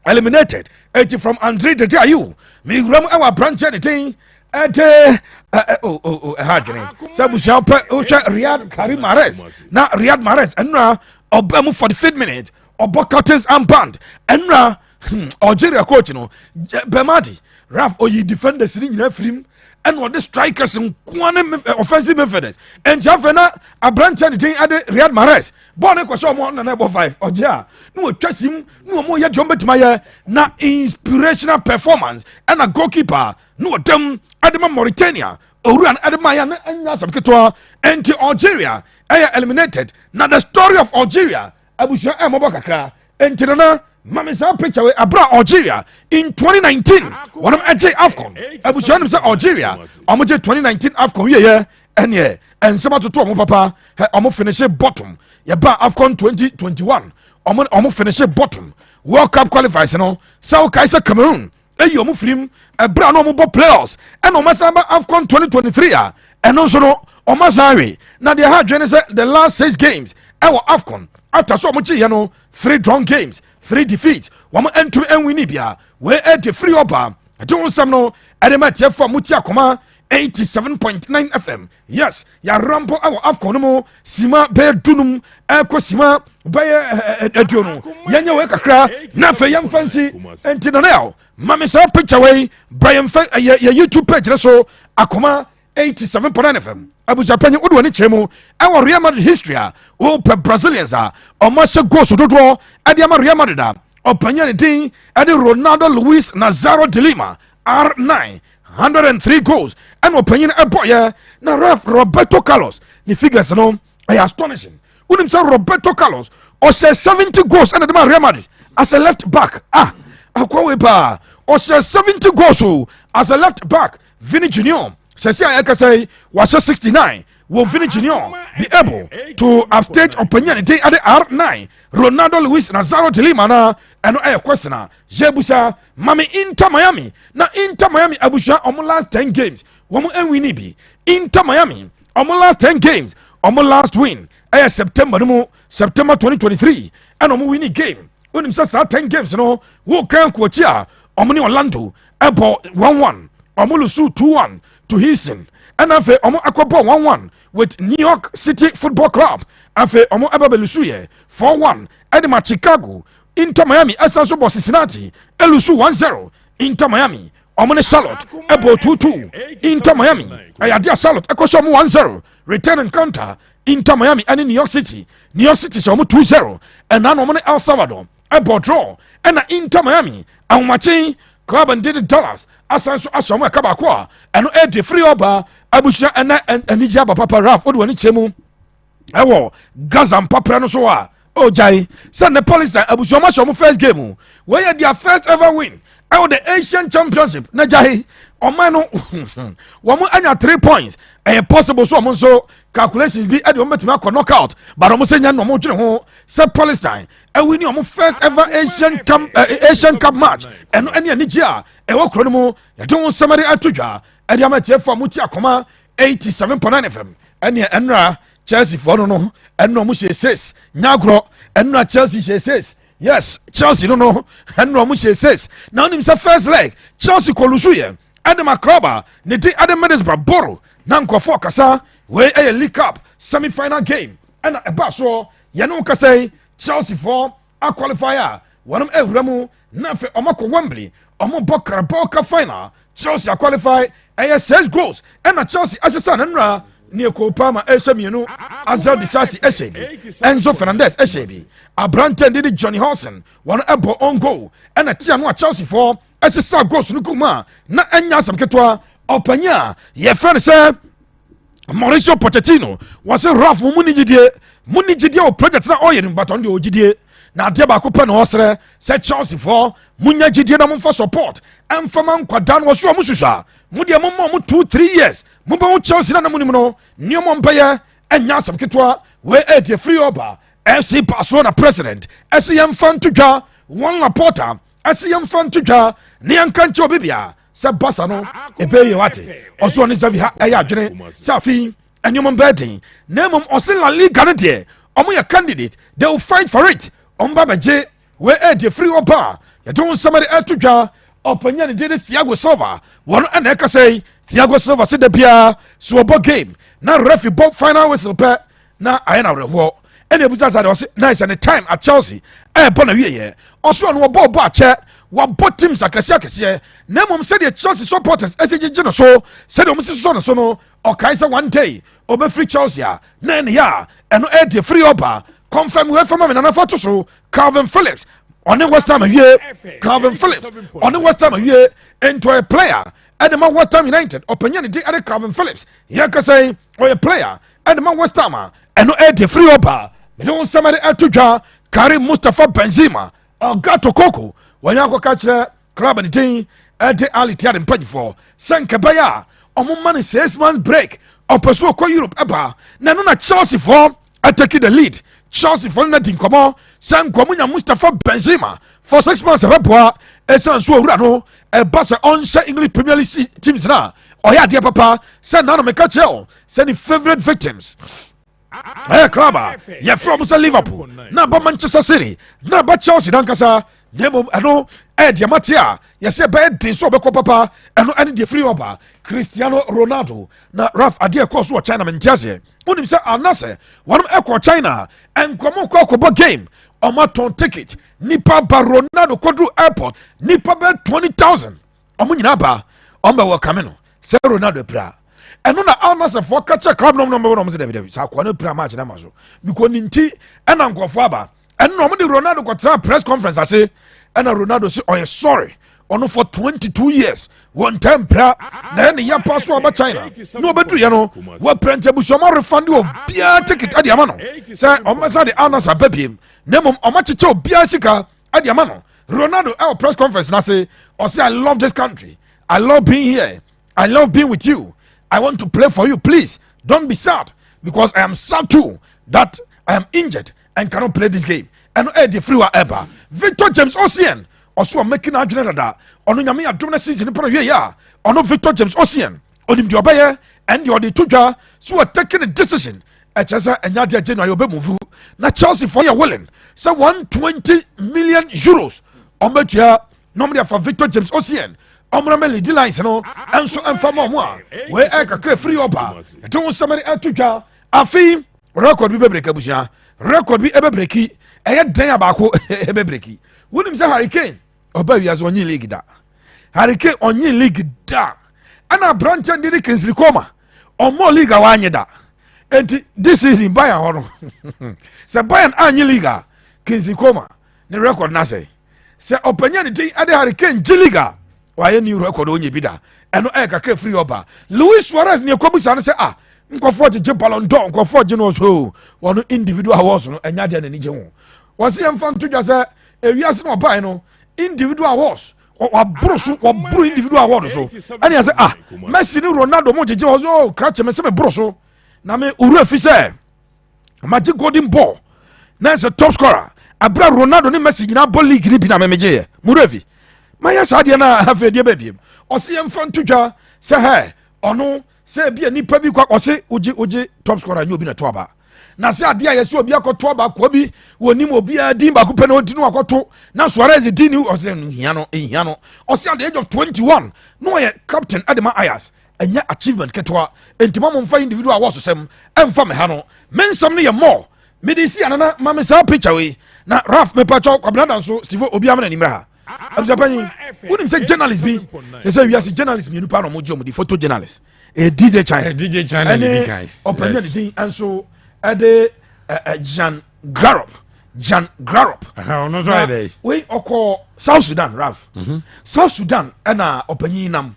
eliminated from Andre Dede ayu me ram our branch anything at hardly sabu Riyad Karim Mahrez na Riyad Mahrez enra obamu for the 5th minute obo curtains and band enra Algeria coach no Bemadi Raf oyi defenders ni nyina frim and what the strikers in offensive midfielders and Jafena a branch anything at Riyad Mahrez born a question on number 5 or ja no trust him no more yet jump my na inspirational performance and a goalkeeper no them Adama Mauritania Oruan Adamaya and Nasabketoa and Algeria eliminated now the story of Algeria Abusuapanin and Tirana Mamisa picture with Abra Algeria in 2019. One of Acheampong. Abusuapanin say Algeria. Omoje 2019 AFCON yeah and some to talk papa. Omo finish bottom. Ya ba AFCON 2021. Omo finish bottom. World Cup qualifiers no. South Kaisa Cameroon. Omo film Abra no mo playoffs. And Omo samba AFCON 2023 and also no Omo Zaire. Now they had the last 6 games. Our AFCON after so much 3 drawn games. 3 defeats, wɔn ntumi nwini bia wei ɛde free ɔba ɛde wɔn nsɛm no ɛde ma tiɛ fo a mo ti Akoma 87.9 FM. Yes, ya rampo awo afko no mo sima be dunum eko sima be adio no. Yenya we kakra na fe yam fancy enti no now. Mami so picture we Brian ya YouTube page na so Akoma 87.9 FM. Abusuapanin odo ani chemu awo Real Madrid history a o pe Brazilians a o ma se goals dodo ade ama Real Madrid a o panya ne din ade Ronaldo Luis Nazário de Lima R9 103 goals and opinion a boy na ref Roberto Carlos ni figures no I astonishing unim say Roberto Carlos or say 70 goals and the Real Madrid as a left back akwa pa or say 70 goals as a left back. Vini Junior says I can say was 69. Will Vini Junior be able to upstage opinion day at the R9 Ronaldo Luis Nazário de Lima na and no question Jebusa Mami Inter Miami na Inter Miami Abusha on last 10 games womu enwini bi Inter Miami on last 10 games on last win September 2023 and on winning game unim sa 10 games no wo kan ko chia on Orlando ebo 1-1 Omulusu 2-1 to Houston and afe omo akobo 1-1 with New York City Football Club afe omo ababelusu 4-1 edema Chicago Inter Miami asanso bo Cincinnati elusu 1-0 Inter Miami omo ne Charlotte ebo 2-2 Inter Miami ayadia Charlotte ekoso omo 1-0 return encounter Inter Miami and New York City so omo 2-0 and now omo ne El Salvador ebo draw and Inter Miami awmachi club and did dollars asanso asomo akabakwa and no de free oba abusha anija papa Raf odo ani chemu ewo Gaza papa no so a ojai send the Palestine abusha ma first game where their first ever win out the Asian Championship na jai oman no womo anya 3 points possible so omo so calculations bi e de omo betima knockout but omo senya no omo dwene ho say Palestine e win omo first ever Asian Cup match and any nigia e wo kro no mo ye don summary atodwa e de amatie for mo ti Akoma 87.9 FM ene enra Chelsea for no eno mo she 6 nyagro enra Chelsea she 6. Yes, Chelsea no and no much says. Now him say first leg Chelsea kolusu ye Adam Akroba ne di Adam Middlesbrough boro na nkofo kasa we a League Cup semi-final game and eba so ye no ka say Chelsea for a qualifier wonum ehuramu na fe omako Wembley omo bokara boka final Chelsea qualify 6 goals and Chelsea asesa nra ne ko pama esemienu Azal Disasi Eshebi Enzo Fernandez Eshebi Abrante did Johnny Hawson one ebo on goal and a tia no Chelsea for esesa goals no kuma na enya sam ketwa opanya ye friend say Mauricio Pochettino was a rough munijidie o project na oye but on the ogidie na ade ba ko pe no osre say Chelsea for munya gidie na mfa support emfama nkwadan wo so omususa mu de mo 2-3 years mu ba Chelsea na munim no niom mpaye enya sam ketwa we e free oba FC Barcelona president esi yemfa ntodwa one reporter esi yemfa ntodwa ne yanka nche obibia se Barca no ebeye wate oso ne Xavi ha eya adwene safi enyom mbedin nemom osin La Liga ne de omo ya candidate they will fight for it omba beje we e free oba ye don somebody atodwa opanya ne de Thiago Silva one na ka say Thiago Silva se de bia so obo game na referee bob final whistle pe na ayena rewo ene busa sa de nice and time at Chelsea bona wiye oso no bo ache wa teams akase na mom say the Chelsea supporters esegege no so say the mum so no o kai say one day obe free Chelsea na ne ya eno e de free oba confirm we from me na foto so Calvin Phillips on the West Ham Calvin Phillips on the West Ham into a player at the West Ham United opinion de at Calvin Phillips ya ka say or a player at the West Ham eno e de free oba me don somebody atodwa Karim Mustafa Benzema Gato Koko wanyako kachire club and team ede Ali Tiade mpagi for sanke baya omo man 6 months break opeso ko Europe eba na no na Chelsea for take the lead Chelsea for na din komo sanko munya Mustafa Benzema for 6 months eba esan so owura no eba se onse English Premier League teams na oya de papa say na no me kachire say the favorite victims club ya from Liverpool na ba Manchester City na ba Chelsea dan kasa Nemo ano diamatia yese be din so obeko papa eno ene de free oba Cristiano Ronaldo na Raf ade course wo China mentiase unim se anase wonum eko China enkomo kokobo game omaton ticket nipa ba Ronaldo kodru airport nipa be 20,000 omo nyina ba ombe wo kameno se Ronaldo pra eno na anase for catch club no se David sa kwa no pra match na maso because ninti ena nkofo aba and no the Ronaldo got a press conference. I say, and Ronaldo say, "Oh, sorry, on for 22 years, one time, then the year pass over China. No, but you know, what Prince Abusuapanin refund you beer ticket at the amano. Say, on my side, the honors are baby. Nemo, on much cho beer sika at the amano. Ronaldo, our press conference, and I say, I love this country. I love being here. I love being with you. I want to play for you. Please don't be sad because I am sad too that I am injured and cannot play this game. And the free ever. Victor James Ocean also making a general that on Yami Aduna season in Panoya. On Victor James Ocean on him Diobaye and the Tuja so are taking a decision. Echasa and Yadia January Obemuvu. Na Chelsea for your willing. So 120 million euros. Ometia normally for Victor James Ocean. Omrameli Delights and so and for more. Where I can free oba. Don't somebody at Tuja. Afi record be break Abuja. Record be ever breaky. Eye dan abako ebe breki wonim say Hurricane oba wiase onye league da Hurricane onye league da ana branch and the Kingsley Akoma omo league awanye da and this season Bayern hono say Bayern anye league Kingsley Akoma ne record na say opanya ne dey ade Hurricane G league waye new record onye bi da eno kakra free oba Luis Suarez ne kobusa no say nkofo je Ballon d'Or nkofo je no so wono individual awards no enya de na ni je ho was yam fan to just ewiase no buy no individual awards wa bro individual awards so and you say Messi ni Ronaldo mo je ho crash me se me bro so na me uru fi say magic golden ball na se top scorer abra Ronaldo ni Messi nyina ball league ni bi na me meje murevi maya saade na hafe de babiem osi yam fan to just say ono se bia nipa bi kwa ose oje top scorer nyi obi na to aba na se ade aye se obi akoto aba kwa bi wonim obi adin ba ko pe na odi no akoto na Suarez di ni ose no hia no ose at the age of 21 no ye captain Adema Ayas enya achievement ketwa entima mo mfa individual awards sem emfa me ha no mensam no ye more medisi anana mame sa picture we na Raf me pacho kwabnada so Steve obi amana nimra ha Abusuapanin wonim say journalist bi say we as journalist mi nupa no mo je mo di photo journalist a DJ China and the guy open the thing and so ade Jan Garop no so dey we oko South Sudan Raf South Sudan na opanyin nam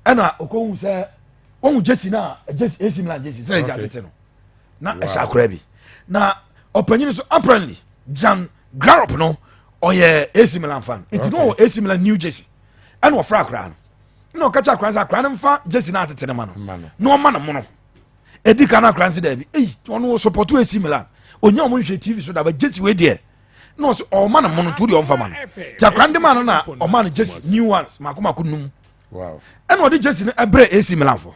na oko hu say won Jesse na Jesse AC Milan Jesse say is atete no na e sha akora bi na opanyin so apparently Jan Garop no oye AC Milan fan it no AC Milan New Jersey and wo fra akora no kacha kwanza kwan mfa Jesse na atete ne ma no ma na mo no edika na kwanza da bi ono support AC Milan onya mo hwe TV so da ba Jesse we de no so o ma na mo no to de on fa ma no ta kwan de ma no na o ma no Jesse new ones makoma kunum wow and what Jesse na ebre AC Milan for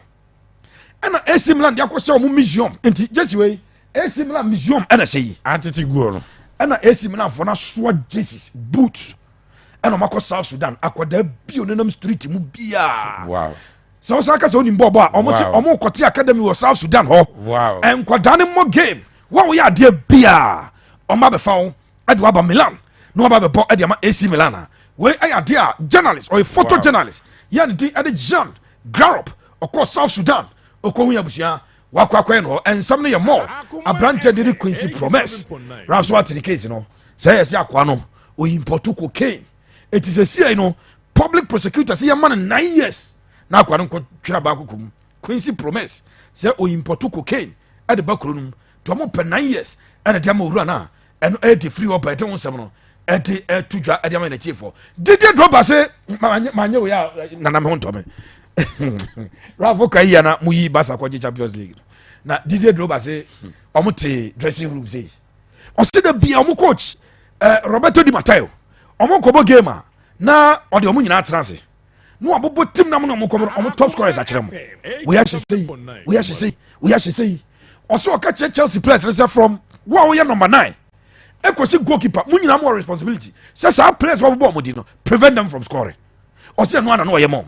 and AC Milan dia ko se o mu museum enti Jesse we AC Milan museum and say atete guo no and AC Milan for na so Jesse boots and omako South Sudan akoda bio nenam street mu bia wow so saka so nimbo bo omo se omo kote academy wo South Sudan ho wow en koda ne mo game wa wo ya de bia oma be fa wo ade wa ba Milan no ba be bo ade ma AC Milan we aya de a journalist or a photo journalist ya ne ade Jean Garop oko South Sudan oko hu ya busia wa kwa no en sam ne ye more abrante de Quincy Promise raso at the case no say yes akwa no o import cocaine. It is a CI no public prosecutor say man 9 years na akwa no twira ba kokum Quincy Promise say o import cocaine at the bakro num to mo pe 9 years and the mo wura na and e free up e te wonsem no e te tudwa e ma na chief for did drop say manye we ya na me honto me Rafo kai ya na muyi basa kwa Champions League na did drop say omo te dressing room say o see the bia omo coach Roberto Di Matteo omo kobo game na ode omo nyina atrase no abobo tim na mo no kobo omo top scorers a kirem we actually say also catch Chelsea players from wow we are number 9 ekosi goalkeeper mu nyina more responsibility say sa players wo bɔ mo di no prevent them from scoring o say no ana no ye mom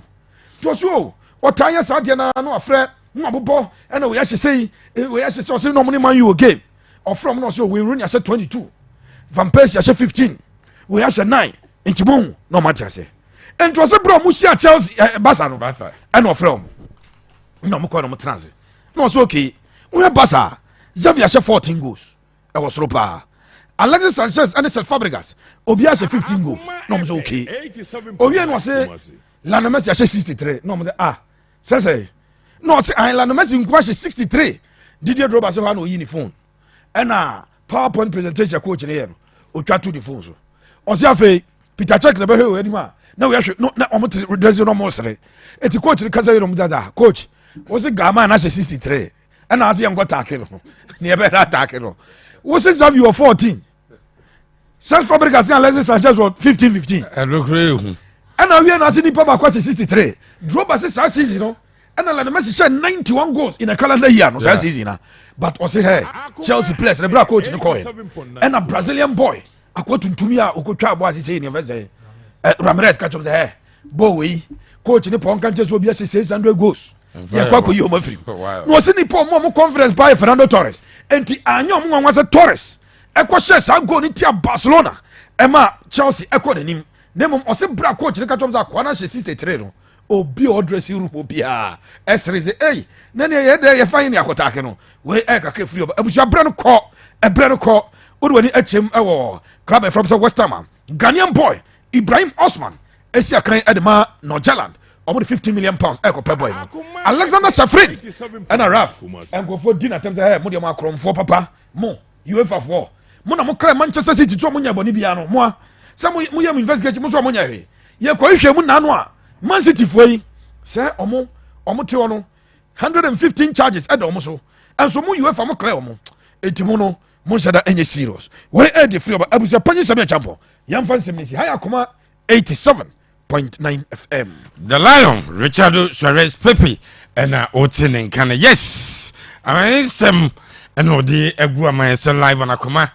to so o tanya sa de na no afrɛ mo abobɔ ɛna we ahye sei we ahye say o say no mo ni man you game or from no so we run ya say 22 Van Persie ya 15 we ahye 9 intimo no matter say and to say bro mo share Chelsea Barca no ɛna ofrɛ mo no mo ko no mo transit no so okay we have Barca Xavier ya 14 goals e was soro pa Alexis Sanchez and Cesc Fabregas obi a 15 goals no mo so okay owie no say Lionel Messi ya 63 no mo say say no say Lionel Messi nkwa 63 Didier Drogba say no yi ni phone ɛna PowerPoint presentation coach ne here no otwa to the phone so o say afei Peter Check na be he o anima na we ahwe no na omo dress no mo sere eti coach ne kasa no mo dada coach o say Gama na 63 ɛna ase yɛn take no ne ye be na take no o say Xavier 14 Cesc Fabregas and Alexis Sanchez was 15 ɛna we na ase ni papa kwa 63 Drogba say sa season no ɛna Lionel Messi share 91 goals in a calendar year no sa season na but o say hey Chelsea players the black coach ne call and a Brazilian boy akotuntumi a okotwa abo ase say ne say Ramirez catch up the hair boy coach ne pon kan cheso obi ase 600 goals ye kwa koyi o mafiri no se ni pon mo conference by Fernando Torres enti anya mo nwa se Torres ekwo share sa goal ni tia Barcelona ema Chelsea ekwo nanim nemom o se bra coach ne catch up za kwa na 63 no obi o dress room obi a esreze ei na ne ye de ye fine ni akotake no we e ka ke free abusua bre no kɔ wo de wani achem ewo club from West Ham Ghanaian boy Ibrahim Osman esi akan edema Norjaland omo de 50 million pounds e ko pɛ boy no Alexander Safrin and Raf enko for dinner time say mo de mo akromfo papa mo UEFA for mo na mo clear Manchester City to mo nya boni bia no mo say mo yam investigate mo so mo nya hwe ye ko hwe mo na no a Man City foi say omo te ono 115 charges e do omo so and so mo UEFA mo clear omo etimo no mo shada enye serious we e de free Abusuapanin Acheampong yam fan semnisi high Akoma 87.9 FM The Lion Richard Suarez Pepe and Otinen Kana yes I mean some and odi egu amayese live on Akoma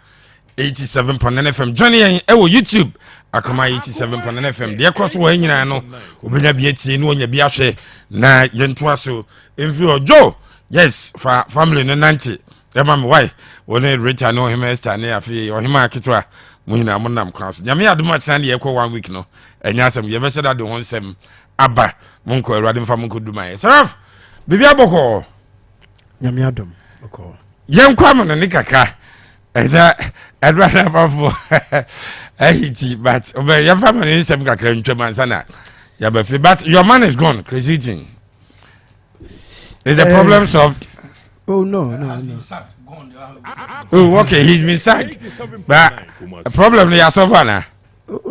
87.9 FM Johnny ewo YouTube Akoma 87.9 FM de cross wo nyina no obenya bi etie no onya bi ahwe na yentoa so emfi ojo yes fa family no 90 ema me why woni Richard no him Esther ne afi ohima akitwa mo nyina mo nam kwa so nyame adoma tsan de ekọ 1 week no enya asem ye be seda de ho nsem aba monko awurade mfa monko dumaye seraf bibi aboko nyame adom boko yen kwa mo ne kaka eza awurade abafo ahiti but obe ya family nsem kakra ntwama sana ya be but your man is gone crazy thing is the problem solved? Oh no. Oh, okay, he's been sacked. But the problem is solved now.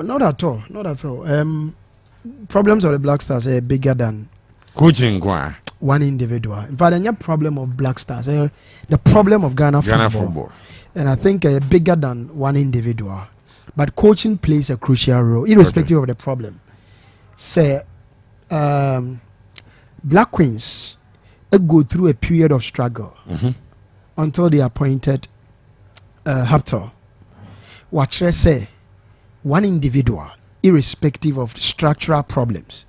Not at all. Problems of the Black Stars are bigger than coaching one individual. In fact, the problem of Black Stars, the problem of Ghana football, and I think bigger than one individual. But coaching plays a crucial role, irrespective of the problem. Say, Black Queens go through a period of struggle until they appointed Haptor. What I say, one individual, irrespective of structural problems.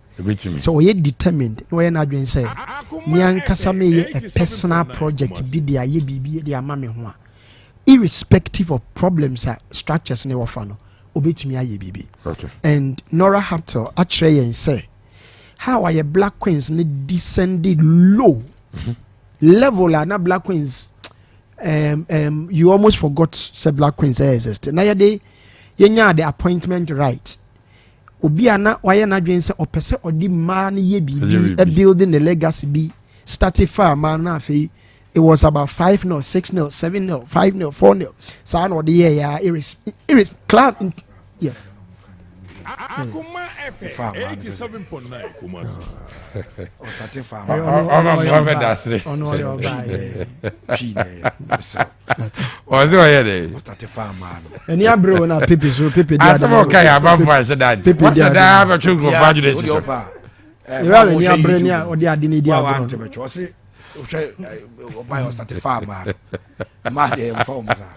So we determined when I been say, "Nyan kasame a personal project be there ye be there mama ho." Irrespective of problems structures ne wafano, obetumi aye bibi. Okay. And Nora Haptor actually and say, how are your Black Queens ne descended low level na Black Queens you almost forgot say Black Queens exist. Na yade yenya the appointment right. Obi ana why na dwen say opese odi man ye bibi a building the legacy be started far man na fe it was about 5-0, 6-0, 7-0, 5-0, 4-0. So no the year iris club yes. Akoma FM 87.9 Kumasi. Starting farm was there starting farm man any abro na pepe so pepe dia as mo kai about for said that what's that about to go for this you are any abro ni odi ade ni dia wa ante becho say o hwe buy starting farm man ma dey inform sa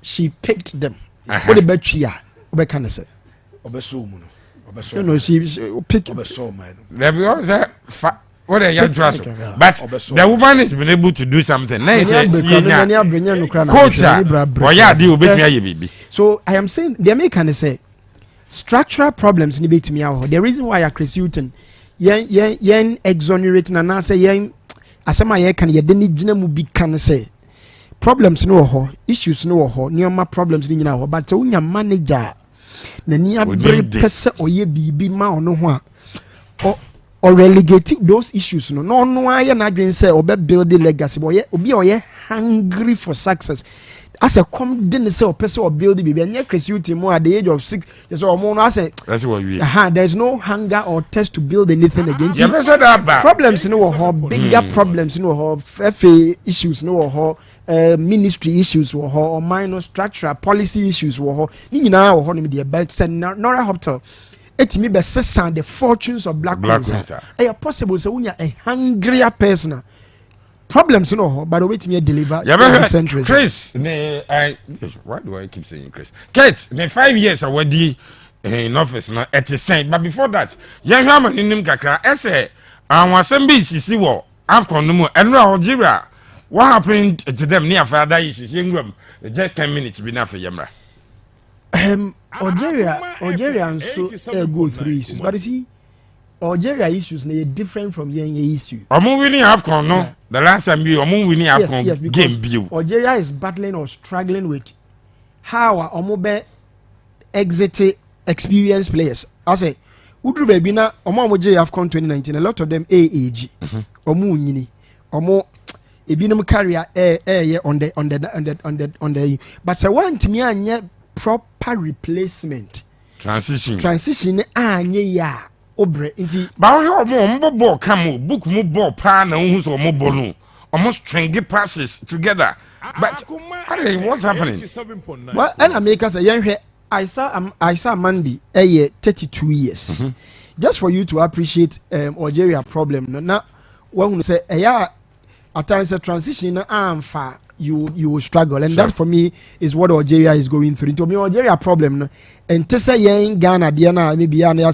She picked them. What the betria? What can I say? No, she picked. What a young trust. But the woman has been able to do something. So I am saying the American say structural problems in the me out. The reason why I creating yen exonerating and I say yen asema ye can ye deni jina mu bi can say problems no ho issues no ho nioma problems ni nyina ho but unya manager na ni abre pese oye bibi ma ono ho a or relegate those issues no aye na adwen say obe build the legacy boy obi oye hungry for success as a come didn't say or person or build the baby and creativity more at the age of 6 years or more. I say that's what we there's no hunger or test to build anything again. Problems no bigger problems no FA issues no ministry issues or minor structural policy issues or ni na ho no me about say Nora Hotel etimi be sesa the fortunes of black queens. Are possible so unya a hungrier person. Problems no but wait me deliver Chris why do I keep saying Chris Kate 5 years already in office now at the same but before that young man in him kakra say wasem be sisi wo afcon no mo and Nigeria what happened to them near father issues Ingram just 10 minutes be enough for yamra Algeria so go through issues but you see Algeria issues are different from your issue. Omo winning AFCON no. The last time we omo winning AFCON game view. Algeria is battling or struggling with how omo be exit experienced players. I say Udru baby na omo AFCON 2019 a lot of them AAG. Omo nyini. Omo ebinom career on the but say want me anye proper replacement. Transition anye ya. Obre inti ba ho mo ball come book mo ball pa na hu so mo ball no almost string passes together but what's happening well and America say yen I saw Mandy 32 years just for you to appreciate Algeria problem na when say at times a transition amfa you will struggle and that for me is what Algeria is going through. To me Algeria problem and to say in Ghana Diana maybe I don't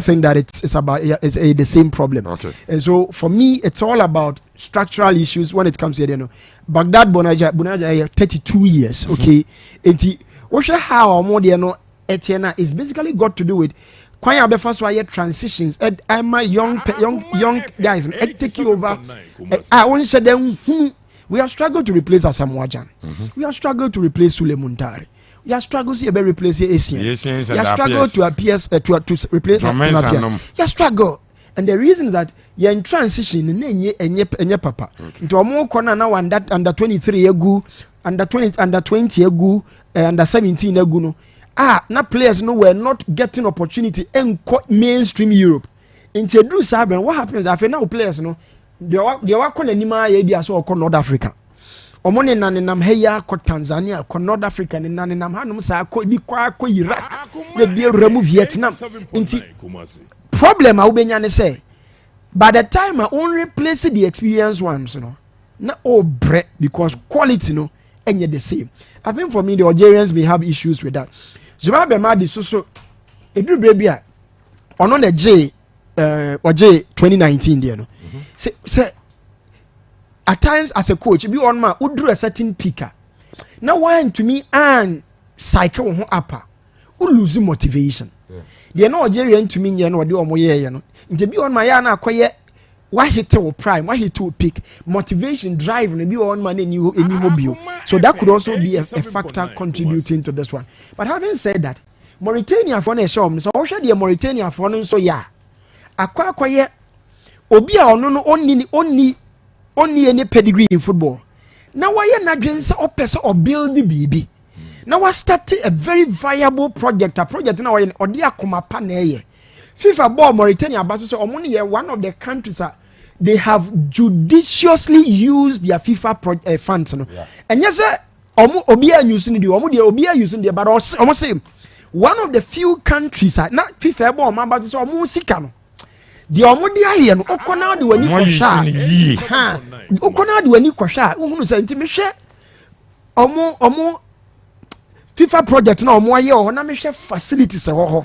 think that it's about it's the same problem. Okay. And so for me it's all about structural issues when it comes to Baghdad Bonaja 32 years okay and what how more Etienne is basically got to do with Kwanya Befa so I transitions I'm a young guys and take you over I want to say them we have struggled to replace Asamoah Gyan. We have struggled to replace Sule Muntari. We have struggled to replace Asian. We have struggled to replace Apia. We have struggled. And the reason is that you're in transition enye papa. Into a more corner now under 23 egu, under 20 egu, under 17 egu no. Now players were not getting opportunity in mainstream Europe. Into Drew Sabin, what happens after now players they were calling Nima Yabia so called North Africa. Omone nanenam heya ko Tanzania ko North Africa ni nanenam hanum sa ko bi kwa ko Iraq we bi remove Vietnam inti problem a ubenya ne say by the time I only replace the experienced ones na bre because quality enye the same. I think for me the Algerians may have issues with that. Zimbabwe ma di so edru brebia ono na J 2019 there say at times as a coach be on ma udru a certain picker now why to me and cycle ho upper u lose motivation they no Algerian to me ye no de omo ye no nti be on ma ya na akoye why hit to prime why hit to pick motivation drive no be on ma any mobile so that could also be a factor contributing to this one. But having said that, Mauritania for na show so wo hwe de Mauritania for no so ya akwakoye obi a ono no onni any pedigree in football. Now why na dwen say opese or build the baby. Now we start a very viable project, a project now in odi Akoma pa na eye. FIFA ball Mauritania baso so omoni one of the countries they have judiciously used their FIFA funds no. And yes obi a using the obi a using the but almost say one of the few countries not FIFA ball man baso so omo sika no. the omodi aye no okona de wani kwhwa yi ha okona de wani kwhwa uhunu say ntimi hwe omo FIFA project na omo aye o na me hwe facilities ho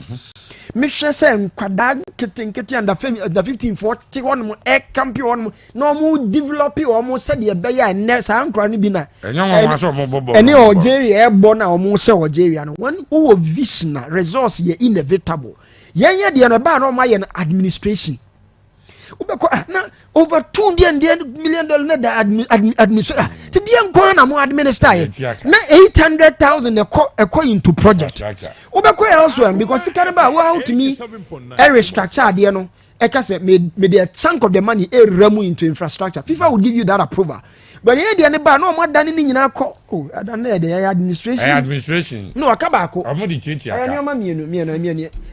me hwe say nkwada ketenkete under 1540 won e campion na omo develop omo say de be ya ne sa nkra no bi na enyo so omo bobo ene Algeria e bo na omo say Algeria no when wo vision na resource ye inevitable yenye de no ba na omo aye administration ubeko na over $200 million na da administration ti die nko na mo administer ye na 800,000 eko into project ubeko also because sikare ba wo out me restructure de no eka say me the chunk of the money ramu into infrastructure FIFA would give you that approval but ye de ne ba na mo dane ni nyina ko adan na de administration no akaba ko omo di tweet aka ene ma mienu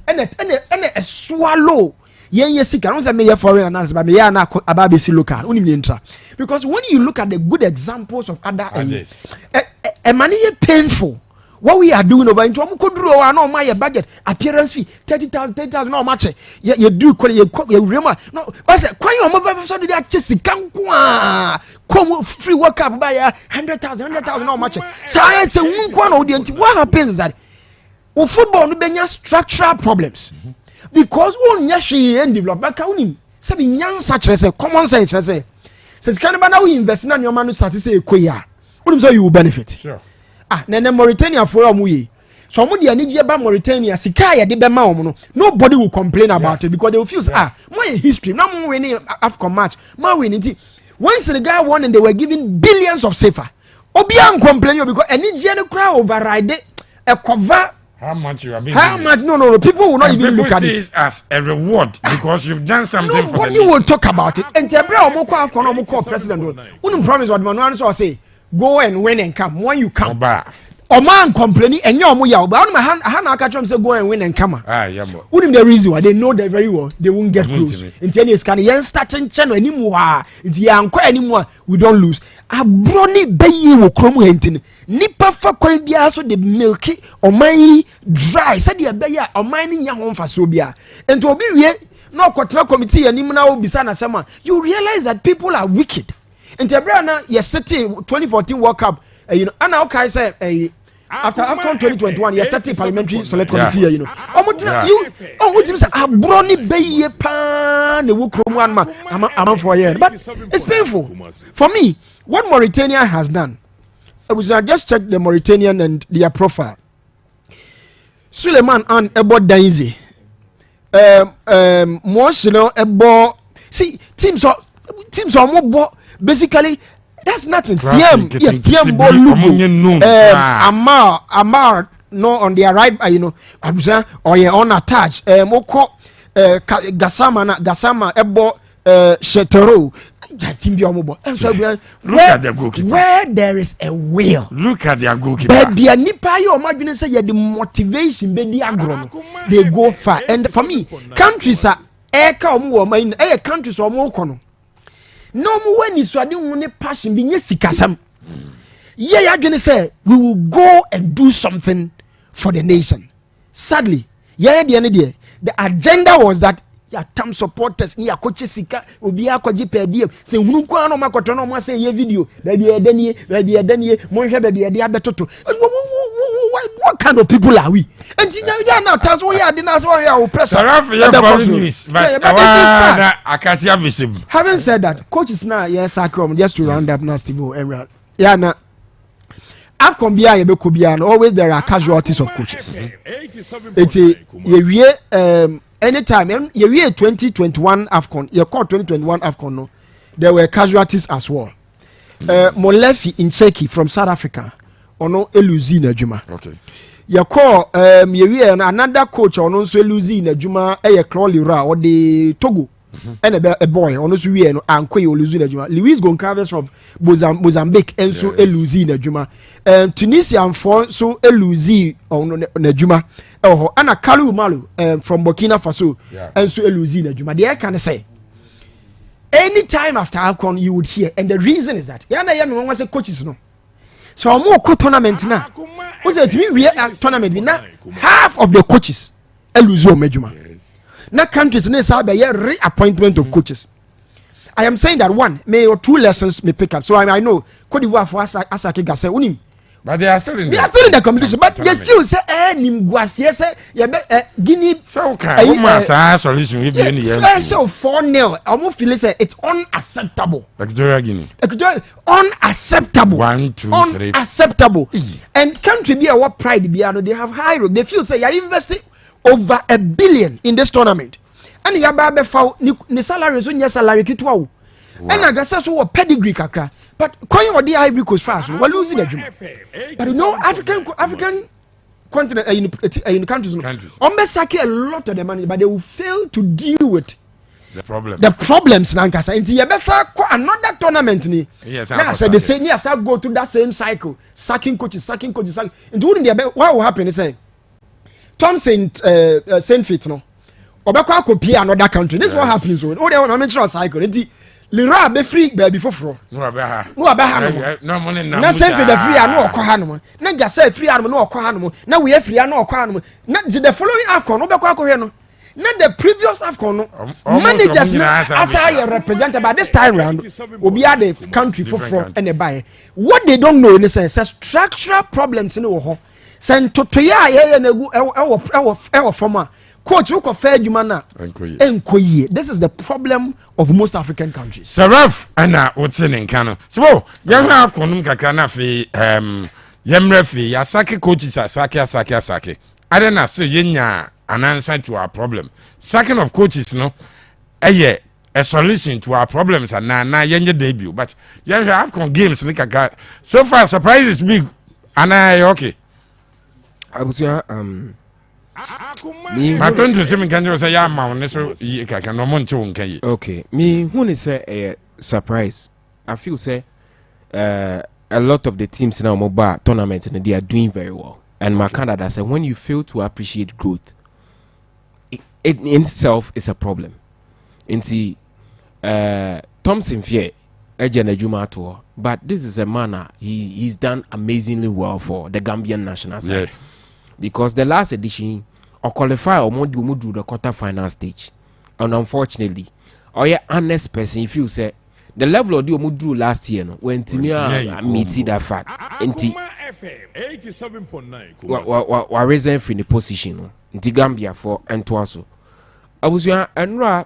ene swallow yen sika no say me ye foreign analysis but me ya na ababe si local unim ye ntra because when you look at the good examples of other money painful what we are doing over into amkoduro wa na my budget appearance fee 30,000 no match ye do call ye rema no I say kwan you mo so dey ache sika nko come free work up by 100,000 no match science nko na odi what happens that football no benya structural problems because on yashi and develop ka unim se bi nyansa kire se common sense kire se sika ba na we invest na nyoma no start say ekoya unim so you will benefit sure na Mauritania for amuye so mo de anije ba Mauritania sika ya de be ma no nobody will complain about it because they will feel more history na mo win Afcon match mo win it when Senegal won and they were giving billions of CFA obi an complain because anije no cry override e cover how much you have been how much no people will not and even look at it as a reward because you've done something for them. Nobody will talk about it and Jebra omo ko Afcon omo ko president wouldn't promise what man so say go and win and come when you come or man complaining and your moya but I catch them say go and win and come wouldn't the reason why they know that very well they won't get close in 10 years can yen starting channel anymore it's yanko anymore we don't lose a brony bayi wo krom hentin nipa fa kwan bia so the milky or my dry said the beya or mine nya ho fa so bia and obi wie no kwatra committee anim na obisa na sema you realize that people are wicked. In Tebrana, yes, city 2014 World Cup, you know, and okay, say, after 2021, yes, city parliamentary select committee, you know. What you say, a brony bay pan, the work from 1 month, I'm for a year, but it's painful for me. What Mauritania has done, I was just check the Mauritanian and their profile. Suleiman and Ebo Dainzi, Moshino Ebo, see, teams are more. Basically, that's nothing. Yes, Amar, no on their right, you know, or your own attach. Moko, Gasama, Ebo, Shetero. Look at their goalkeeper. Where there is a will, look at their goalkeeper. But the nipa you imagine say the motivation, they go far. And for me, countries are countries or more. No more when you saw the passion being sikasam. Yeah, you're gonna say we will go and do something for the nation. Sadly, the agenda was that your term supporters, your coaches sika will be a koji per diem. Say, who can no makotono say ye video, baby a denny, monja baby a diabetoto. What kind of people are we? And now tell us what you are the last one press. Having said that, coaches now, yes, I come just to round up nasty Emerald. Yeah, now Afcon bia ye be ko bia no always there are casualties of coaches. It's anytime you 2021 Afcon, you call 2021 Afcon no, there were casualties as well. Molefi Incheki from South Africa, ono eluzi na juma. Okay. You call another coach ono so eluzi na juma Clawlira or the Togo. And a boy ono so we no anko eluzi na juma. Luis Goncalves from Mozambique and so eluzi na juma. Tunisia for so eluzi ono na juma. Oh, Anna Kalu Malu from Burkina Faso and so eluzi na juma. The can say anytime after Afcon you would hear, and the reason is that yana was a coaches no. So more tournament now. Was it me tournament now? Half of the coaches eluzo mejuma. na countries ne say be reappointment of coaches. I am saying that one, may or 2 lessons may pick up. So I know Cote d'Ivoire for Asake Gase unim. But they are still in the competition. But they still say Nimguasie say Guinea. So can solution we be in the end. First of 4-0. Almost feel say it's unacceptable. Equatorial Guinea. Unacceptable. 1, 2, 3. Unacceptable. And country be what pride be they have high road. They feel say you invested over $1 billion in this tournament. And yababe fa ni salary so nya salary kitwa wo. And I guess so pedigree kakra. But when you the Ivory Coast fast, we're losing the dream. But you know, African continent in countries. Saki a lot of the money, but they will fail to deal with the problems. Nankasa. Until you better another tournament. Yes, now so they say yes, I go through that same cycle, sacking coaches. Including the what will happen is say Tom Saint Fit no. Obekwa copy another country. This is what happens. Oh, they want to mention cycle. Lira be free baby foforo no abaha no money na same for the free no okwa no na ga say free no okwa no na we free no okwa no na the following AFCON no be kwa kohwe no na the previous AFCON no managers as I represented by this time round obi are the country foforo and the buy what they don't know is say structural problems in ho say totoya ye na gu e former coach who fair jumana enkoye. This is the problem of most African countries. Seraf ana wotse in Kano. So young have konum kakra na fe yemre fe yasake coaches asake. I don't know say yenya an answer to our problem. Sacking of coaches no a solution to our problems and na yenye debut but young have con games ni kakra. So far surprise is big and I okay. I was me I don't to see can you say ya ma on so can no monte won kan yi. Okay, me who is say a surprise. I feel say a lot of the teams in our mobile tournament they are doing very well. And my Canada said when you fail to appreciate growth, it in itself is a problem. Inti Thompson Fear Ejene Juma tour, but this is a man he's done amazingly well for the Gambian national side. Yeah. Because the last edition or qualify or more do the quarter-final stage, and unfortunately, or yeah, honest person, if you say the level of the Omudu last year, no, when Timia meet that fact, and 87.9, were raising for the position, in Gambia for Antoaso. I was young and ra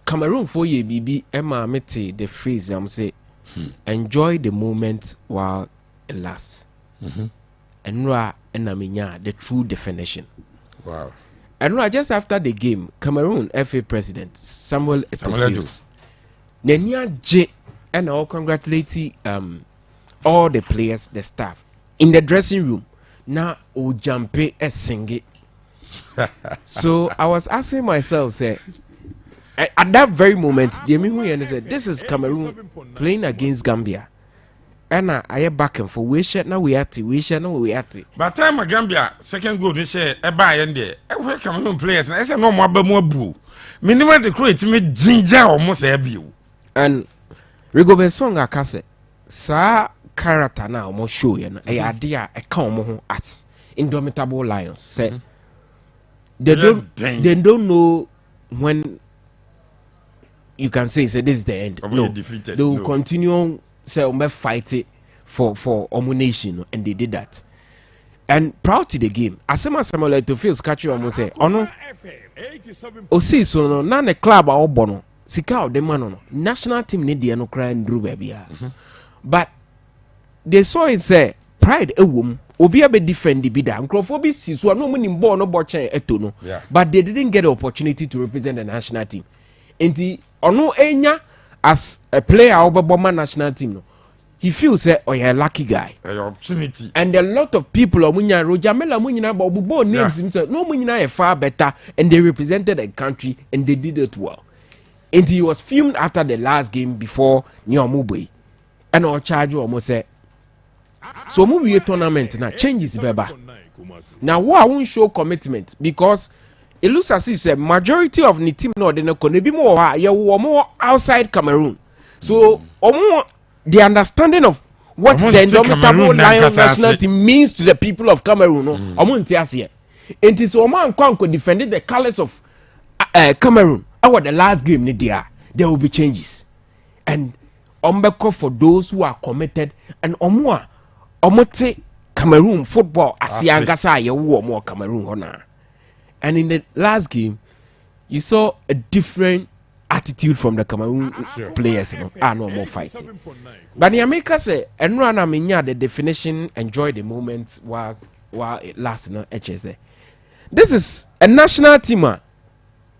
Cameroon for ye, BB, Emma Mete, the phrase I'm say, enjoy the moment while it lasts. And ra and the true definition. Wow. And just after the game, Cameroon FA President Samuel Eto'o Nenia J and all congratulating all the players, the staff in the dressing room. Now Ojampe is singing. So I was asking myself, say, at that very moment, the Mihu said, "This is Cameroon playing against Gambia." And I back and for we share now we at it. But time Gambia second goal they say e buy and there. We Cameroon players na say no more boo. Minimum the create me ginger almost e and Rigobert song akase sa character na almost show you know e ade a e ka omo ho as indomitable lions say they don't know when you can say this is the end. No, they will continue say fight it for omunation, and they did that. And proud to the game. Asema Samuel Eto'o catch you say, "Oh no, see so no na the club a obono sika o de man no national team need the no cry and baby." But they saw it say pride ewom obi a be defend the bida nkrofo si so no munim ball no boche eto no. But they didn't get the opportunity to represent the national team. Enti ono enya as a player Obama national team no, he feels say oh you're a lucky guy opportunity and a lot of people Omunya Roger Mela Munyina Bobo names himself no Munyina are far better and they represented the country and they did it well. And he was filmed after the last game before Nyomubwe and our charge almost say so movie tournament now changes beba now who I won't show commitment because it looks as if a majority of the team no they no be more outside Cameroon. So the understanding of what the indomitable Lions national team means to the people of Cameroon. No, and it is Oman Kwanko defending the colors of Cameroon, our the last game there will be changes, and ombeko for those who are committed, and omote Cameroon football asiangasa ye wo more Cameroon hona. And in the last game, you saw a different attitude from the Cameroon players, no more fighting. But the America say, and run the definition, enjoy the moment while it lasts. This is a national team.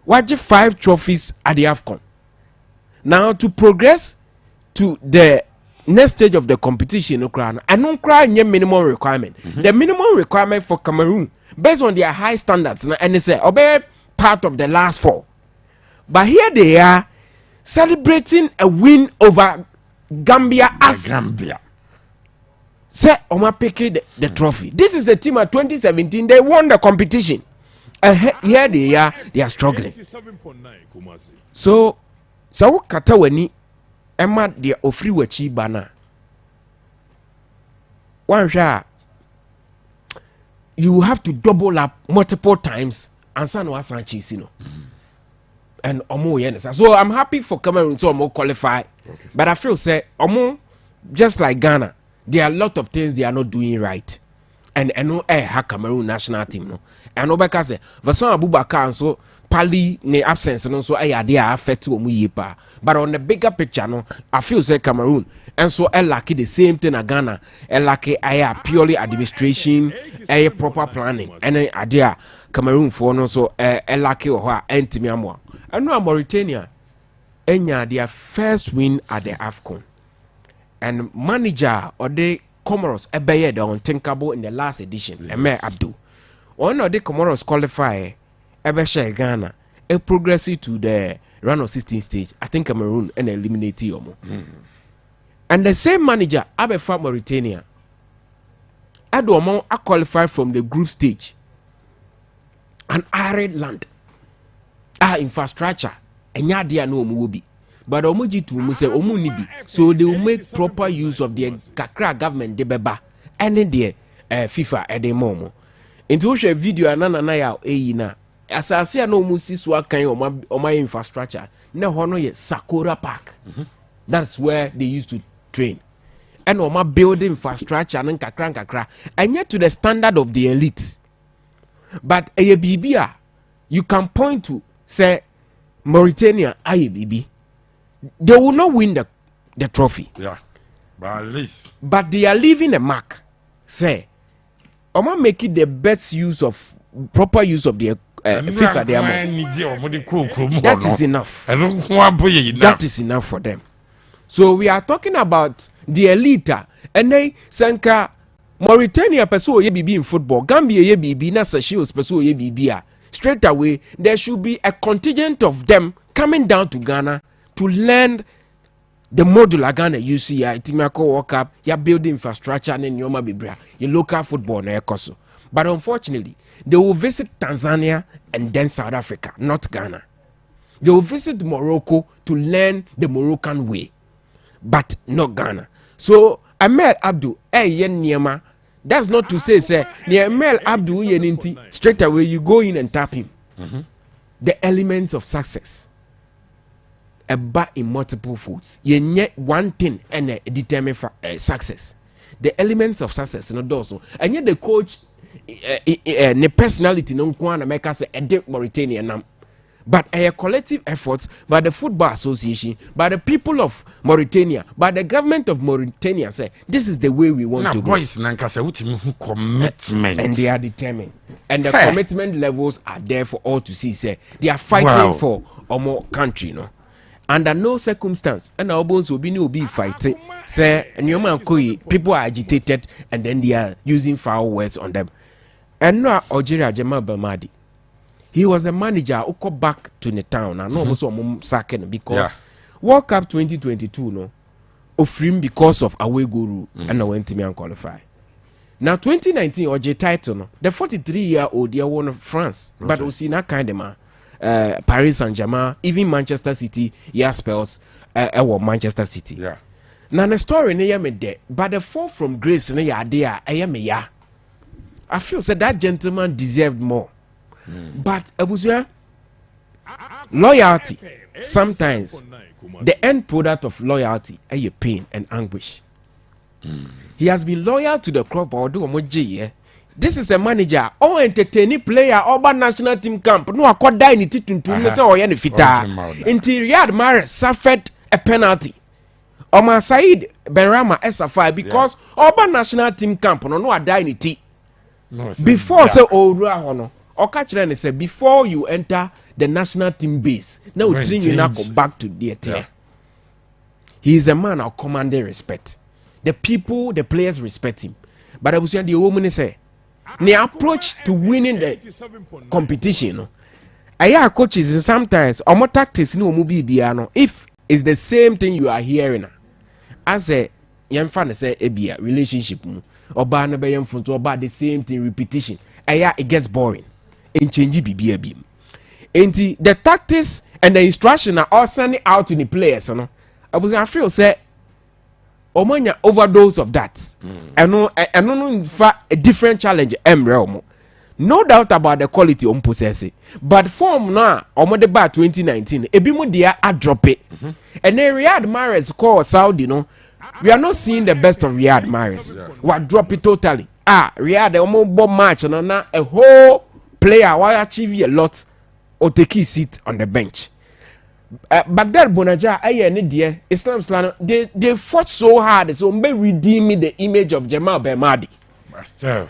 Watch 5 trophies at the AFCON. Now to progress to the next stage of the competition, I don't cry any minimum requirement. The minimum requirement for Cameroon, based on their high standards, and they say, obey part of the last 4. But here they are celebrating a win over Gambia as Gambia. Say, Oma pick the trophy. This is a team at 2017. They won the competition. And here they are struggling. So Kataweni, Emma, they are free wachi bana. One shot. You have to double up multiple times and San Sanchez, and Omo Yenesa. So I'm happy for Cameroon, so Omo qualify. Okay. But I feel say Omo, just like Ghana, there are a lot of things they are not doing right. And no Cameroon national team no. And Obeka say Vason Abubakar so Pali ne absence no so they are affect Omo yepa. But on the bigger picture no, I feel say Cameroon and so lucky the same thing as Ghana. Lucky purely administration, proper planning. And idea Cameroon for no so lucky or entimiamwa. And now Mauritania enya their first win at the AFCON. And manager or the Comoros ebeye the unthinkable in the last edition. Eme Abdul. One of the Comoros qualify ebe Ghana a progressive to the round of 16 stage. I think Cameroon and eliminate Yomo. And the same manager abefa Mauritania. Adomon a qualified from the group stage. An arid land. Infrastructure. Enya dia no omuobi. But omuji to mu say omunibi. So they will make proper use of the Kakra government de beba. And then the FIFA ede momo. Into a video anana na ya na. Asase no mu si so akan o my infrastructure. Na hono ye Sakura Park. That's where they used to train. And o ma building infrastructure and kakra. And yet to the standard of the elite. But a bibia you can point to say Mauritania IBB. They will not win the trophy. Yeah. But at least. But they are leaving a mark. Say, Oma make it the best use of proper use of the FIFA. That is enough. That is enough for them. So we are talking about the elite. And they sanka Mauritania pursue ye BB in football. Gambia ye BB na Seychelles pursue ye BB. Straight away, there should be a contingent of them coming down to Ghana to learn the modular Ghana you see ya Itimako World Cup, ya building infrastructure and Yoma Bibria, your local football na ekoso. But unfortunately, they will visit Tanzania and then South Africa, not Ghana. They will visit Morocco to learn the Moroccan way, but not Ghana. So Ahmed Abdul, yen niema. That's not to say, Ahmed Abdul yeninti straight away you go in and tap him. The elements of success. A bat in multiple folds. You need one thing and determine success. The elements of success, no also. And yet the coach, the personality, no one make us a deep Mauritania nam. But a collective effort by the Football Association, by the people of Mauritania, by the government of Mauritania, say this is the way we want to go. Commitment. And they are determined. And the commitment levels are there for all to see. Say they are fighting for a more country, no. Under no circumstance, and our bones will be fighting. Say, and your man people are agitated, and then they are using foul words on them. And now Algeria Jamal Belmadi. He was a manager who got back to the town and almost sacking because World Cup 2022 no offer him because of away goal rule and I went to me and qualify. Now 2019 OJ title no the 43-year-old they won France, but we see that kind of man. Paris Saint-Germain, even Manchester City, spells Manchester City. Yeah. Now the story near me there, but the fall from grace near there, I feel that gentleman deserved more. But Abusua, loyalty sometimes the end product of loyalty is your pain and anguish. He has been loyal to the club or do omoji. This is a manager or entertaining player or national team camp. No, I could die in it to say or any fita. Until Riyad Mahrez suffered a penalty. Omar Said Benrahma SFI because Oba national team camp no I die in it. Before say Ora or catch them say before you enter the national team base, now we train you now go back to the team. He is a man of commanding respect. The people, the players respect him. But I was saying the woman say the approach to winning the competition. I hear coaches and sometimes or tactics no mubi biano. If it's the same thing you are hearing, as a young fan say ebia relationship or ban be young front about the same thing repetition. I hear it gets boring. And change BBA. And the tactics and the instruction are all sending out to the players. I was afraid say Omanya overdose of that. I know in fact a different challenge no doubt about the quality on possess it. But form now on the bar 2019 ebimo dia a drop it. And then Riyad Mahrez call Saudi we are not seeing the best of Riyad Mahrez. What drop it totally. Riyad the bomb match now a whole player will achieve a lot or take his seat on the bench. Baghdad Bonaja, Islam they fought so hard, so may redeem the image of Jamal Belmadi.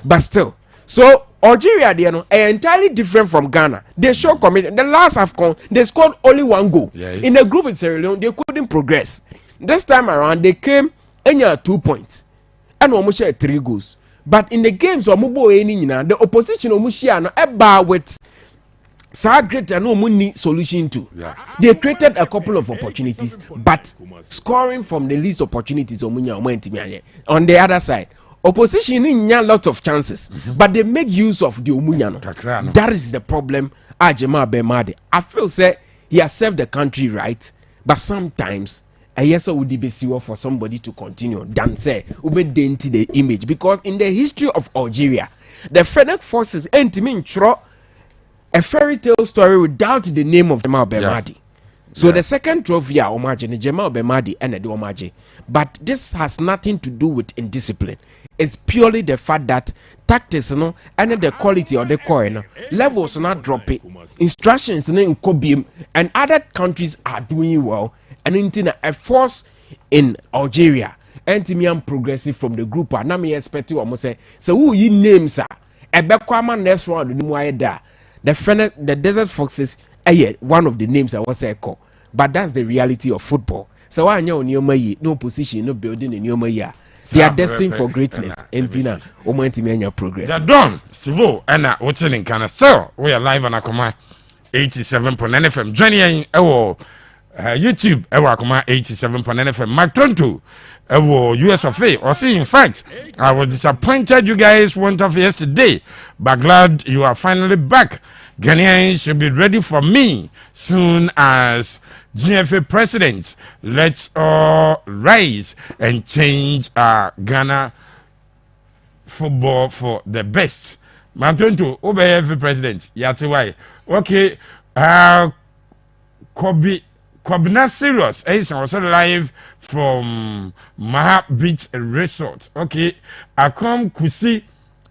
But still. So Algeria, they are entirely different from Ghana. They show commitment. The last AFCON, they scored only one goal. Yes. In the group in Sierra Leone, they couldn't progress. This time around, they came and had 2 points. And almost had 3 goals. But in the games the opposition eba with great and no money solution to. They created a couple of opportunities, but scoring from the least opportunities on the other side. Opposition in a lot of chances, but they make use of the Omunyano. That is the problem. Jamal Belmadi. I feel say he has served the country right, but sometimes yes, would be for somebody to continue than say ube dainty the image, because in the history of Algeria, the Fennec forces throw a fairy tale story without the name of Jamal Belmadi. So the second trophy are Omaje, Jamal Belmadi and the Omaje. But this has nothing to do with indiscipline. It's purely the fact that tactics and the quality of the coin levels not dropping, instructions in Kobium and other countries are doing well. And in a force in Algeria, Antimian progressive from the group. Now me expect you almost say, so who you names are? Ebekwama next round the Desert Foxes. One of the names I was say call, but that's the reality of football. So I know no position, no building in your year. They are destined for greatness. Entina, Omantimania progress. They're done. Stivo, Anna, what's in Canada? So we are live on Akoma 87.9 FM. Joining YouTube, Akoma 87.9 FM. Mark Tonto, US of A. Or see, in fact, I was disappointed you guys went off yesterday, but glad you are finally back. Ghanaians should be ready for me soon as GFA president. Let's all rise and change Ghana football for the best. I'm going to obey every president. Yatiwai. Okay. Kobina Serious is also live from Maha Beach Resort. Okay. Akom Kusi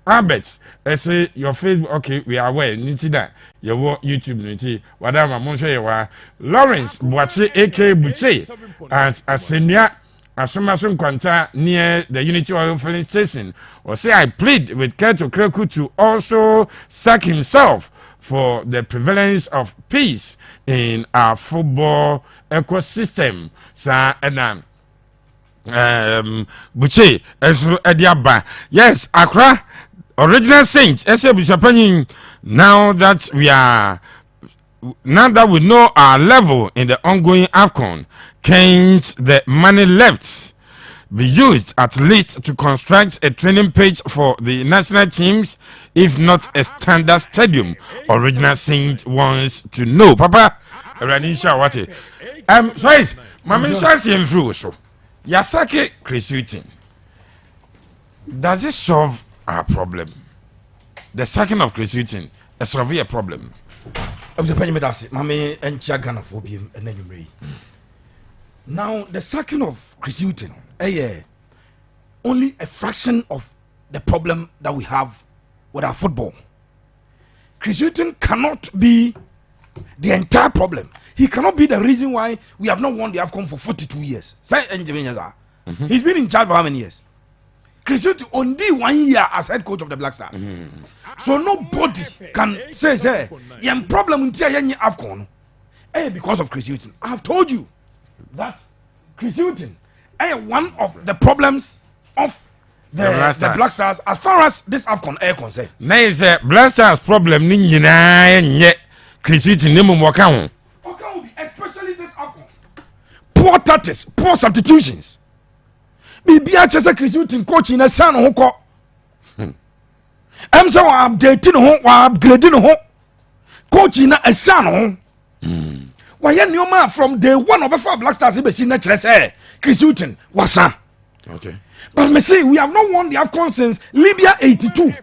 Albert. I say your Facebook. Okay, we are aware. Nitida. Your YouTube niti. Wadama Monshe Yawa. Lawrence Boache AK Buche at Asenia Asumasun Kwanta near the Unity Oil filling station. Or say I plead with Keto Kreku to also sack himself for the prevalence of peace in our football ecosystem. Sa and Buche Esu Ediaba. Yes, Accra. Original Saints, Abusuapanin. Now that we know our level in the ongoing AFCON, can the money left be used at least to construct a training pitch for the national teams, if not a standard stadium? Original Saints wants to know. Papa, Ranisha, what? Sorry, Mamma Sassi through so. Yasake Chris. Does it solve our problem? The sacking of Chris Hughton solve a problem. Abusuapanin medasi mame encha Ghana for biem enanyumre. Now the sacking of Chris Hughton only a fraction of the problem that we have with our football. Chris Hughton cannot be the entire problem. He cannot be the reason why we have not won the AFCON for 42 years. He's been in charge for how many years? Chris Hughton only 1 year as head coach of the Black Stars. So nobody can say, yeah, problem in AFCON because of Chris Hughton. I have told you that Chris Hughton one of the problems of the Black Stars as far as this AFCON is concerned. Now is a Black Stars problem ni nyina nye Chris Hughton ne mum waka ho. Especially this AFCON. Poor tactics, poor substitutions. Bibia chese Chris Hughton coach in a san ho ko. Em say wa update no ho, wa upgrade no ho. Coach in a san ho. Why nyoma from day one of the Black Stars be see na kire say Chris Hughton wasa. Okay. But me say we have not won the AFCON since Libya 82.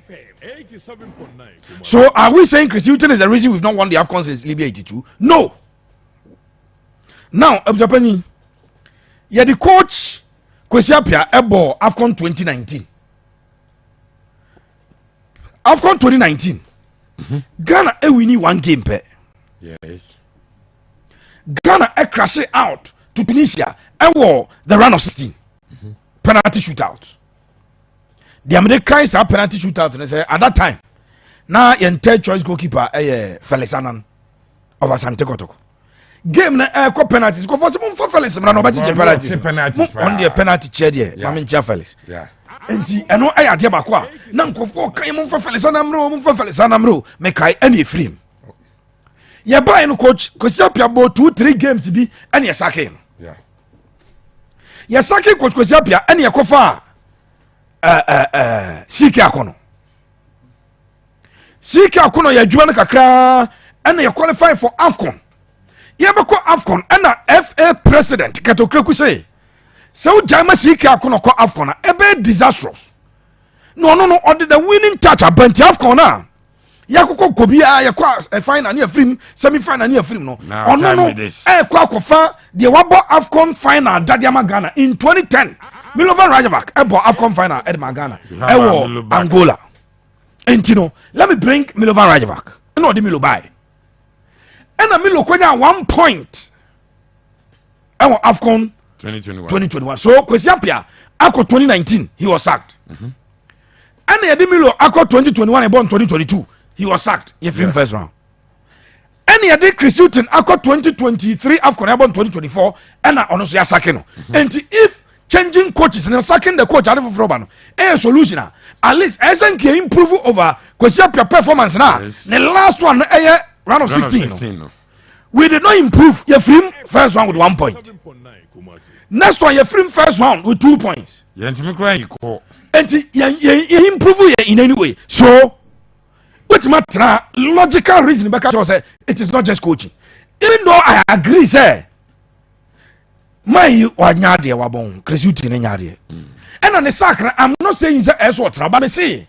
So are we saying Chris Hughton is the reason we've not won the AFCON since Libya 82? No. Now, Abusuapanin, you're the coach Kwesi Appiah ebo AFCON 2019. AFCON 2019. Ghana winning one game per. Yes. Ghana crash it out to Tunisia and the round of 16. Penalty shootout. The Americans are penalty shootout and say at that time now your third choice goalkeeper Felix Anan of Asante Kotoko. Game na penalties go for Felix na no budget penalties on the penalty chair there Mama Chia Felix. Yeah. Enti eno ade ba ko a na nkofo kan mo Felix Anamro me kai any free. Ya buy no coach Kwesi Appiah about 2-3 games bi and ya sacking. Yeah. Ya sacking coach Kwesi Appiah and ya kofa Siki Akono. Siki Akono ya juana kakra and ya qualify for AFCON. Ya bako AFCON and FA president Katokreku say so jama Siki Akono ko AFCON ebe disastrous. No or the winning touch abenti AFCON na ya koko kobia ya kwa final near film semi final near film no kwa kofa the wabo AFCON final Dadiama Ghana in 2010 Milovan Rajavak ebo AFCON final Edma Ghana ewo Angola entino let me bring Milovan Rajavak no the Milo buy and Milo konya 1 point ewo AFCON 2021 so Kwesi Appiah ako 2019 he was sacked and the Milo ako 2021 and 2022 he was sacked in first round. Any other Chris Hughton after 2023 AFCON about 2024 and honestly a sacking. And if changing coaches and sacking the coach out of Frobano, a solution at least as I can improve over Kwesi Appiah performance now. The last one round of 16. We did not improve your film first round with 1 point. Next one your film first round with 2 points. And you improve in any way. So which matter logical reason because it is not just coaching. Even though I agree, say my wanyade wabon Chris Hughton nyade. And on the sacre, I'm not saying say as what, but I say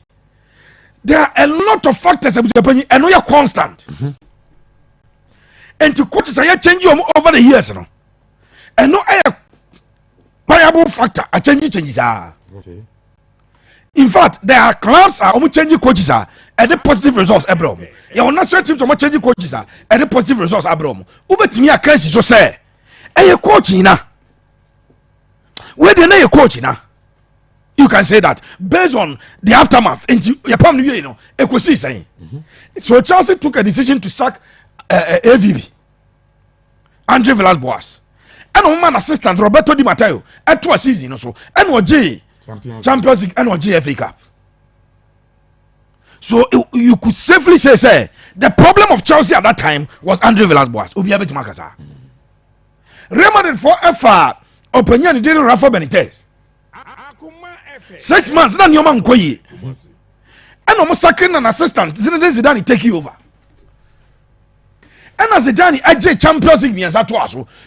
there are a lot of factors and we are constant. And to coaches I change over the years, no. And no a variable factor, a changes are. Okay. In fact, there are clubs are almost changing coaches and the positive results abroad. Your national teams are changing coaches and the positive results abroad. Ubet me a case so say, a coach na. Where they know coach na. You can say that based on the aftermath into your family, you know, a Kwesi saying. So Chelsea took a decision to sack AVB, Andre Villas-Boas, and a man assistant Roberto Di Matteo at 2 season or so, and what J. Champions League and GFA Cup. So you could safely say the problem of Chelsea at that time was Andre Villas-Boas. Ubiabet Makasa. Real Madrid for FA opinion did Rafa Benitez. 6 months then your man Koyi. And almost second an assistant Zidane take you over. And as Zidane AJ Champions League means that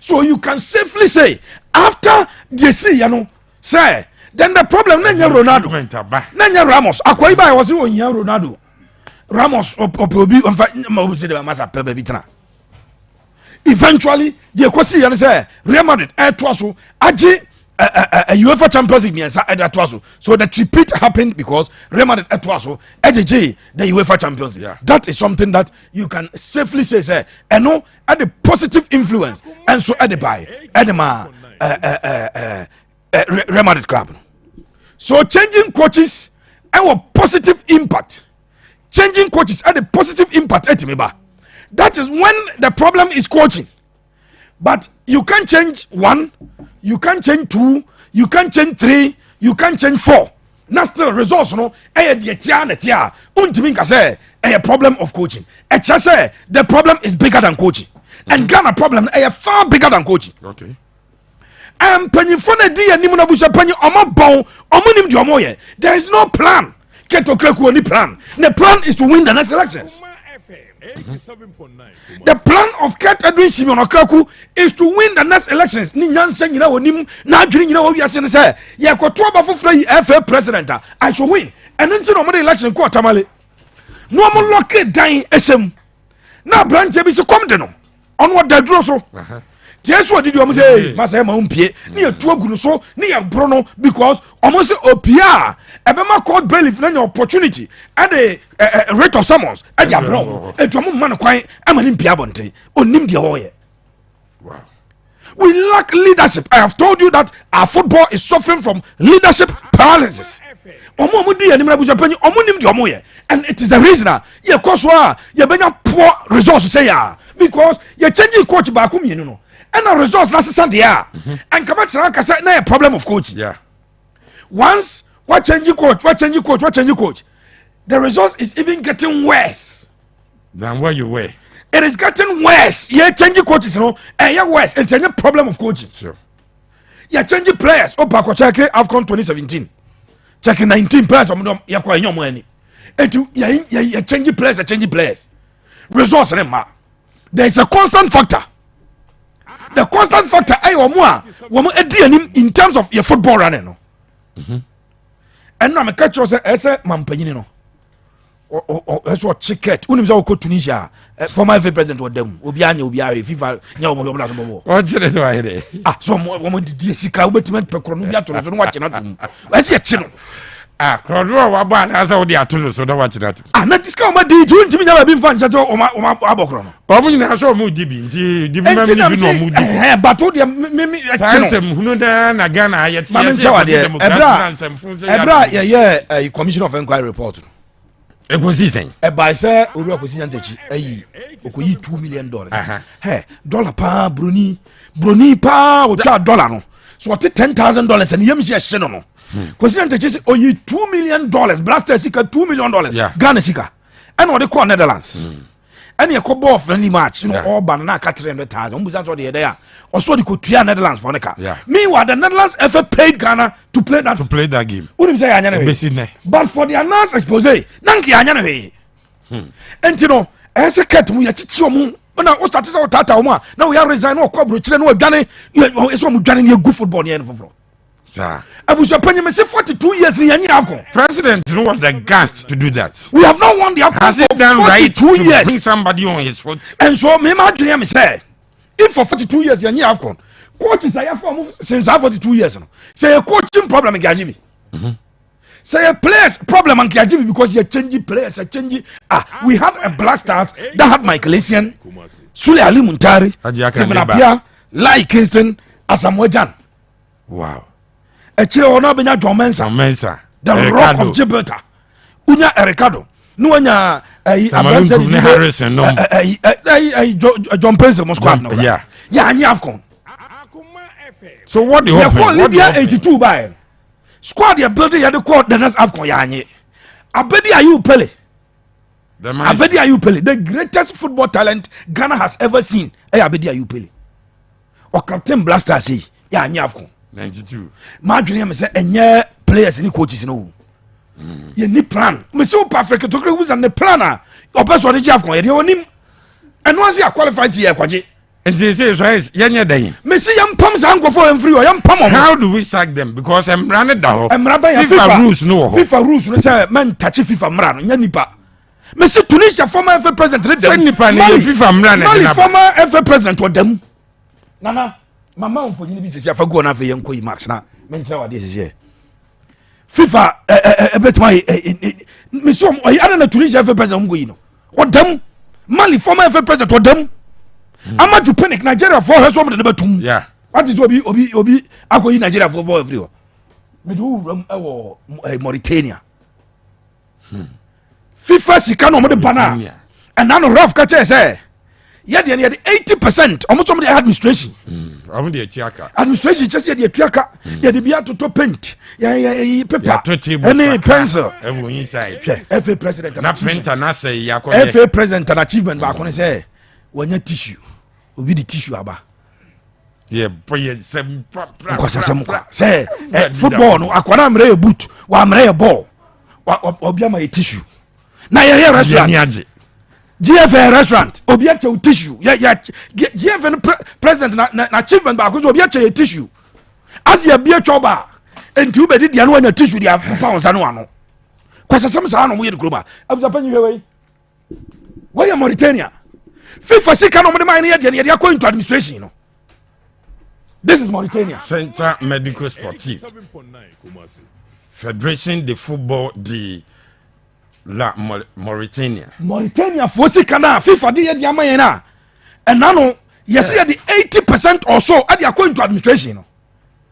so you can safely say after the see say then the problem Nanya Ronaldo, Nanya Ramos, Akwaiba was in Ronaldo, Ramos obi say the massa pe baby tana. Eventually, the kwasi yan say Real Madrid twaso agi UEFA Champions League miensa twaso. So the repeat happened because Real Madrid twaso the UEFA Champions League. Yeah. That is something that you can safely say and no at the positive influence and so at the buy at the Real Madrid club. So changing coaches have a positive impact. Changing coaches had a positive impact at Meba. That is when the problem is coaching. But you can't change 1, you can't change 2, you can't change 3, you can't change 4. Now still results no a problem of coaching. Say the problem is bigger than coaching. And Ghana problem far bigger than coaching. Okay. There is no plan. The plan is to win the next elections. The plan of Ket Edwin Simon Okraku is to win the next elections. Ni nyansen nyina wonim na adwene nyina wo wiase ne say ye koto abafo fra FA president I should win. And nti no mo election ko tamale. No mo lock dan esem. Na branch bi so come de no. Ono da duro so. Jesus did you say masa ma umpie ni etu agunu so ni ya bro no because almost opia ebema court bailiff na opportunity at the rate of summons at ya bro etu am man kwan amani mpia bonten onim de hoye. Wow. We lack leadership. I have told you that our football is suffering from leadership paralysis. Omo di anim na Abusuapanin omo nim de omo ye, and it is the reason ye koswa ye benya poor results say ya because ye changing coach ba ko mienu no and the results last Sunday and come back to say na a problem of coaching. Yeah. Once what change coach, the results is even getting worse than where you were. It is getting worse. Yeah, changing coaches, you know, and yeah, worse. And changing problem of coaching. Sure. Yeah, changing players. Oh, Paco check AFCON 2017. Checking 19 players. Yeah, quite young money. And yeah, changing players. Results, there is a constant factor. The constant factor in terms of your football running. No. And now I catch you say Mampanini no. That's what ticket. Unim za ko Tunisia. Former FA president wa dem. Obi FIFA nya omo bla so. What you say why there? So mo di sika obetiment pekro no bia to so no wa chena tum. Wa se chi no. Krodro wa ba na sa wo di atolo so no wa chena tum. Na discount ma di tu ntimi nya ba bi mfa ncha to o ma abokro no. Omo nyina so mo di bi nti di bi ma mi bi no mo di. But o de me Sansem hunu na Ghana ayeti Ebra ye commission of inquiry report. Equisition. By say Uru acquisition techi okoyi $2 million. Hey, dollar pa broni pa o ta dollar no. So what $10,000 and yem see a no. Acquisition techi say oyi $2 million. Blaster sika $2 million. Ghana sika. And what they call Netherlands. And you could ball friendly match, you know, all banana cut 300,000. That's what they there. Also, they could clear Netherlands for Neka. Yeah. Meanwhile, the Netherlands ever paid Ghana to play that game. Wouldn't say but for the announced expose, Nanki Anyane. And you know, as a cat, we are teaching when I was starting our Tata, now we are resigning or corporate, no Ghana, it's one Ghana, you're good football here. Abusuapanin me say 42 years in AFCON. President don't want the guts to do that. We have not won the AFCON. Has it done right to years. Bring somebody on his foot? And so me imagine me say, if for 42 years in AFCON, coaches are for since 42 years. Say a coaching problem in Gajibi. Say a players problem in Gajibi because you're changing players, changing. We had a Blasters that had Michael Essien, Sule Ali Muntari, Stephen Apia, Lai Kingston, Asamoah. Wow. Echire ona benya John Mensah. The Rock of Gibraltar. Unya Ricardo. No anya Harrison no. John Pence Moscow no. Yeah. Yeah, anya AFCON. So what do you hope? Libya 82 by. Squad you building you call the next AFCON ya anye. Abedi Ayew Pele. Abedi Ayew Pele, the greatest football talent Ghana has ever seen. Abedi Ayew Pele. Or Captain Blaster say ya anye AFCON. 92. My dream is enye players ni coaches no. You need plan. Me so perfect to who's on the planner. Your best one is AFCON. You onim. And once you are qualified to kwaje. And they say so is yanya day. Me see yam pam sa go for free or yam pam. How do we sack them? Because I'm running down. FIFA rules no. FIFA rules no say man touch FIFA mra no nya nipa. me say Tunisia former FA president Send nipa ni FIFA mra na Mali na former FA president or them nana mama on for you be say afa go na fa yenko yi max na me ntra wa dey say FIFA bet my me so I don't know Tunisia FA president go yi no or them Mali former FA president or them Amadu panic Nigeria for her so me dey betum yeah what is obi akoyi Nigeria for ball everywhere me do ewo Mauritania FIFA sika no mo de bana and now Ralph Kache say yeah the 80% almost some of the administration I'm the Acheaka administration just the Acheaka yeah the bia to paint yeah paper any pencil everyone inside FA president na printer na say ya FA president an achievement ba ko say when your tissue obi the tissue aba yeah boy some say football no akwana mre e boot wa mre e ball obi ama e tissue na yeah restaurant GFN restaurant obi ache tissue yeah GFN president na achievement ba ko obi ache tissue as ya bia choba enti u be di dia no anya tissue dia pound sa no ano kwasasam sa no mo ye de kroba Abusuapanin we we ya Mauritania FIFA sika no mo de man ye dia ko into administration no. This is Mauritania. Centre Medical Sportif. Fédération de football de la Mauritania. Mauritania for Sikana, FIFA de Yamayena. And now, yes, the 80% or so at the according to administration.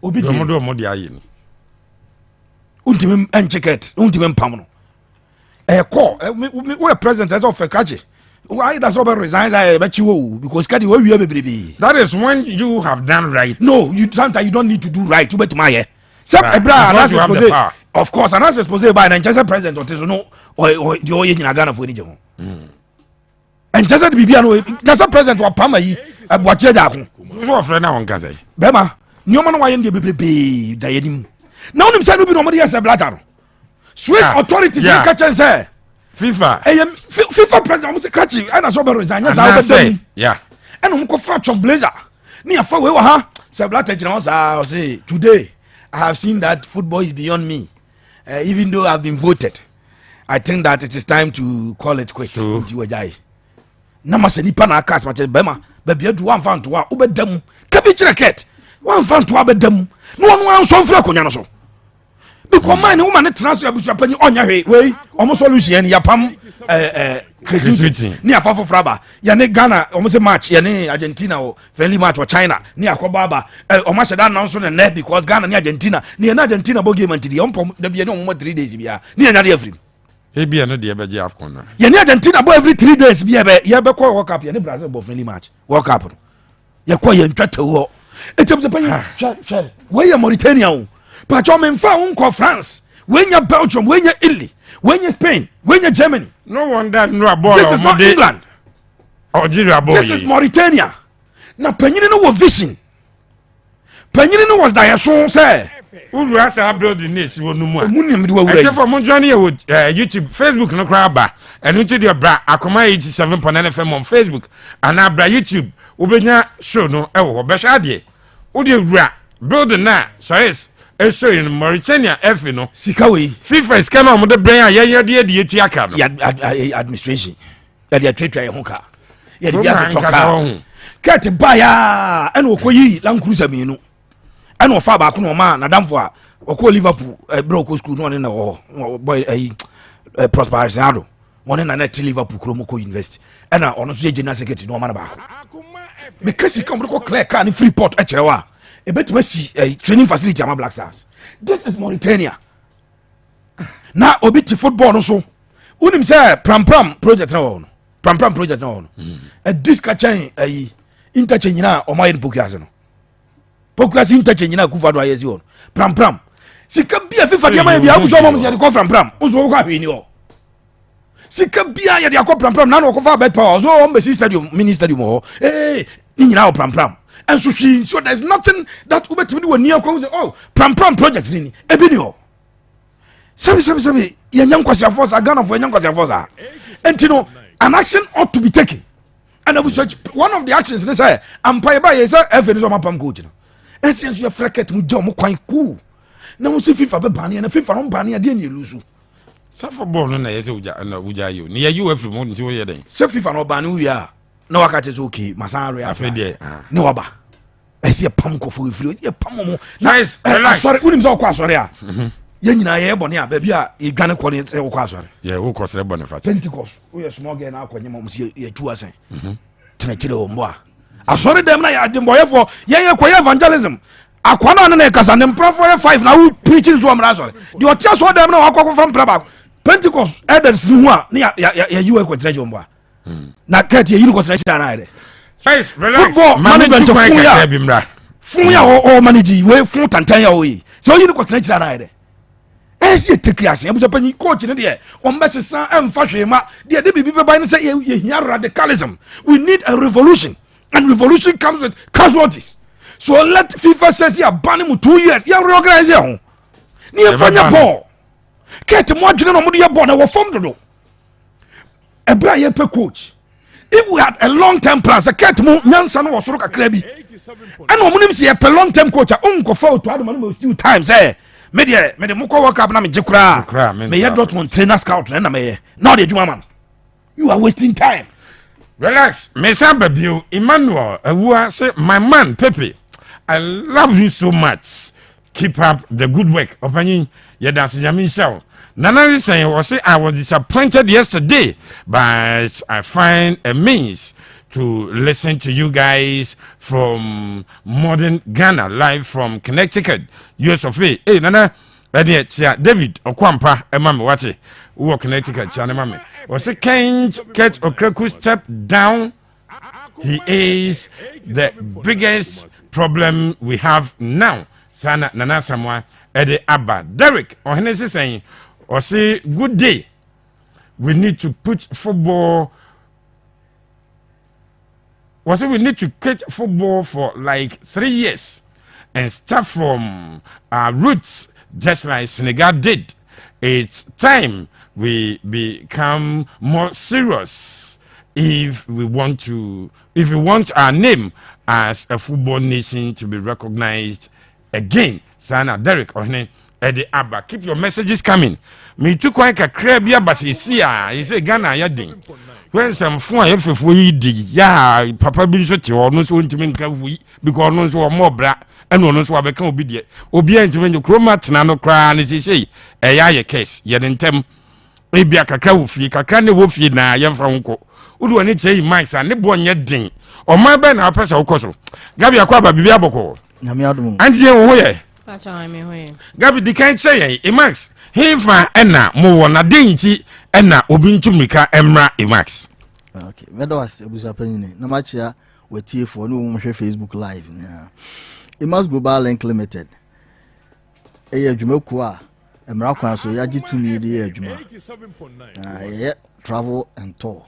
Obedient. Ultimate and check it, ultimate Pamano. A call, we're president as of a Kachi. Why does over resign? I bet you because Kadi where you baby. That is when you have done right. No, you sometimes you don't need to do right. You bet my of course, and as supposed by an Manchester president or Tesono or the Oye in Ghana for the and just the Bibiano, that's a president or Pamai, a Boacheda. So, friend, now on Gaza. Bema, no man why in the baby diadim. Now, them say nobody has a blatter. Swiss authorities catch and say. FIFA FIFA president almost catch you and I saw resign yeah and we go for chop blazer near for we ha say blatter say today I have seen that football is beyond me even though I've been voted I think that it is time to call it quits na ma se nipa na cast ma bema ba bia du one fan to wa obedam ka bi chireket one fan to obedam no one wan so mfra konya no so because man woman transfer Abusuapanin onya hwe we omo solution ya pam creativity ni afafo fraba ya ne Ghana omo se match ya ne Argentina o friendly match or China ni akoba ba omo se da now so na because Ghana ni Argentina ni na Argentina bo game antidi omo da bia ni omo 3 days bia ni anya dey free e bia no dey be je Afcon na ya ni Argentina bo every 3 days bia be ya be call World Cup ya ni Brazil bo friendly match World Cup no ya call ya ntwata wo Acheampong sha we ya Mauritania o Pacho memfa unko France, when you Belgium, when you Italy, when you Spain, when you Germany. No wonder no ball. This is not England. This is Mauritania. Now Penny no vision. Penny no was Diason say. Who has a building this one no more. Except for Monjourney with YouTube, Facebook no craba, and into your bra Akoma 87.9 FM on Facebook, and now bra YouTube. Ubenya show no Beshadie. Udi bra building na so is. So in Mauritania, F no Sikawi FIFA is kind of the brain. Yeah, the Etiaka administration. Yeah, trade honka. Yeah, the talk. Cat baya and Okoyi Land Cruiser minu. And no far back no man, Adam for Oko Liverpool, broke school, one in the boy a prosperous Ado, one in a net Liverpool Cromoko University. And I honestly general secretary no man about. Because he come to clear can free port at Chewa. A bit messy training facility am Black Stars. This is Mauritania. Now obiti football no so. Unim say pram project na ono. Pram project na ono. A disc chain interchange na o my Pokuase no. Pokuase interchange na kufa do ayesi ono. Pram. Sika bia FIFA dia ma bia abuso mom se de ko pram. Unso ko ahwe ni o. Sika bia ya de akọ pram na no ko fa bet power. So o mbesi stadium mini stadium ho. Ni nyina o pram. And so there's nothing that ubetimi we near come say oh pram project ni ebini sabi ya nyankwasi force Ghana for nyankwasi force and you know an action ought to be taken and one of the actions they say empire by say FA is on pam coach no essence you freket mu jom kwan cool na mo se FIFA be ban na FIFA no ban ya de na elusu So football no na yese uja you. Ni you every month you hear den. Se FIFA no ba no wi a na waka che okay masan re Afa de. ne waba. Ese pam ko fo free, ese pam mo. Nice. Sorry, unim so kwa sorry a. Ye nyina ye bone a ba bia e dwane ko ne se kwa sorry. Yeah, who cause the bone fat. Pentecost. We small girl na akwanye mo se ye tu asen. Tena kire o mbo a. Asori dem na ya demboyefo ye ko evangelism. Akwana na kasa ne mprofo 5 na we preaching to amra sorry. The otia so dem na wakọ from praba. Pentecost elders ni hu a ya you ko treasure mbo a. Na kati ye ko treasure na ide. First, relax. Football management fun ya o manage we fun tantan ya o yi. So you ko treasure na ide. Esi take action Abusuapanin coach ne de o mbesesa emfa hwema de bibi be ban say ye hia radicalism. We need a revolution, and revolution comes with casualties. So let FIFA says ya ban mu 2 years ya reorganize ya ho. Ni efanya ball. Ket mo adwene no mo de ya ball na wo form dodo. Ebra ye pe coach. If we had a long-term plan, the ket mo nyansa no wo soro kakra bi. And o mo nim se ye pe long-term coach a onko fa to ado mo few times me de moko work up na me jekura me ye Dortmund trainer scout na me now the juma man you are wasting time. Relax. Me samba bio Emmanuel Awua say my man Pepe, I love you so much. Keep up the good work. Opani ye dance Yamin show. Nana saying was say I was disappointed yesterday, but I find a means to listen to you guys from modern Ghana, live from Connecticut, US of A. Hey, Nana, David Okwampa, Mami Wati, who are Connecticut, Chana Mami. Was a Kent Ket Okreku step down. He is the biggest problem we have now. Sana Nana Samwa, Ede Abba. Derek, or Hennessy saying, or say, good day. We need to put football. Was it we need to catch football for like 3 years and start from our roots, just like Senegal did. It's time we become more serious if we want our name as a football nation to be recognized again. Sana Derek Ohne Eddie Abba, keep your messages coming. Me too quite a crab ya but he say Ghana yading. When some fun if we dig, yeah, Papa be so to almost want to make we because no so more bra and no so become obedient. Obedient when you chromat nano cry and say, a case, yet in tem. Maybe a cacao fee, cacane wolfie na yam from uncle. Would one it say mice and the born yet ding or my ben our person coso. Gabi a quaba biaboko. And you Gabi the can't say, Max. Hefa ena mo wona denchi ena obintumika emra Emax. Okay, medo was Abusuapanin na machia wetie for no mo hwe Facebook live na. Emax Global Link Limited. Adwumaku a emra kwan so ya gitumi de adwuma. Ye travel and tour.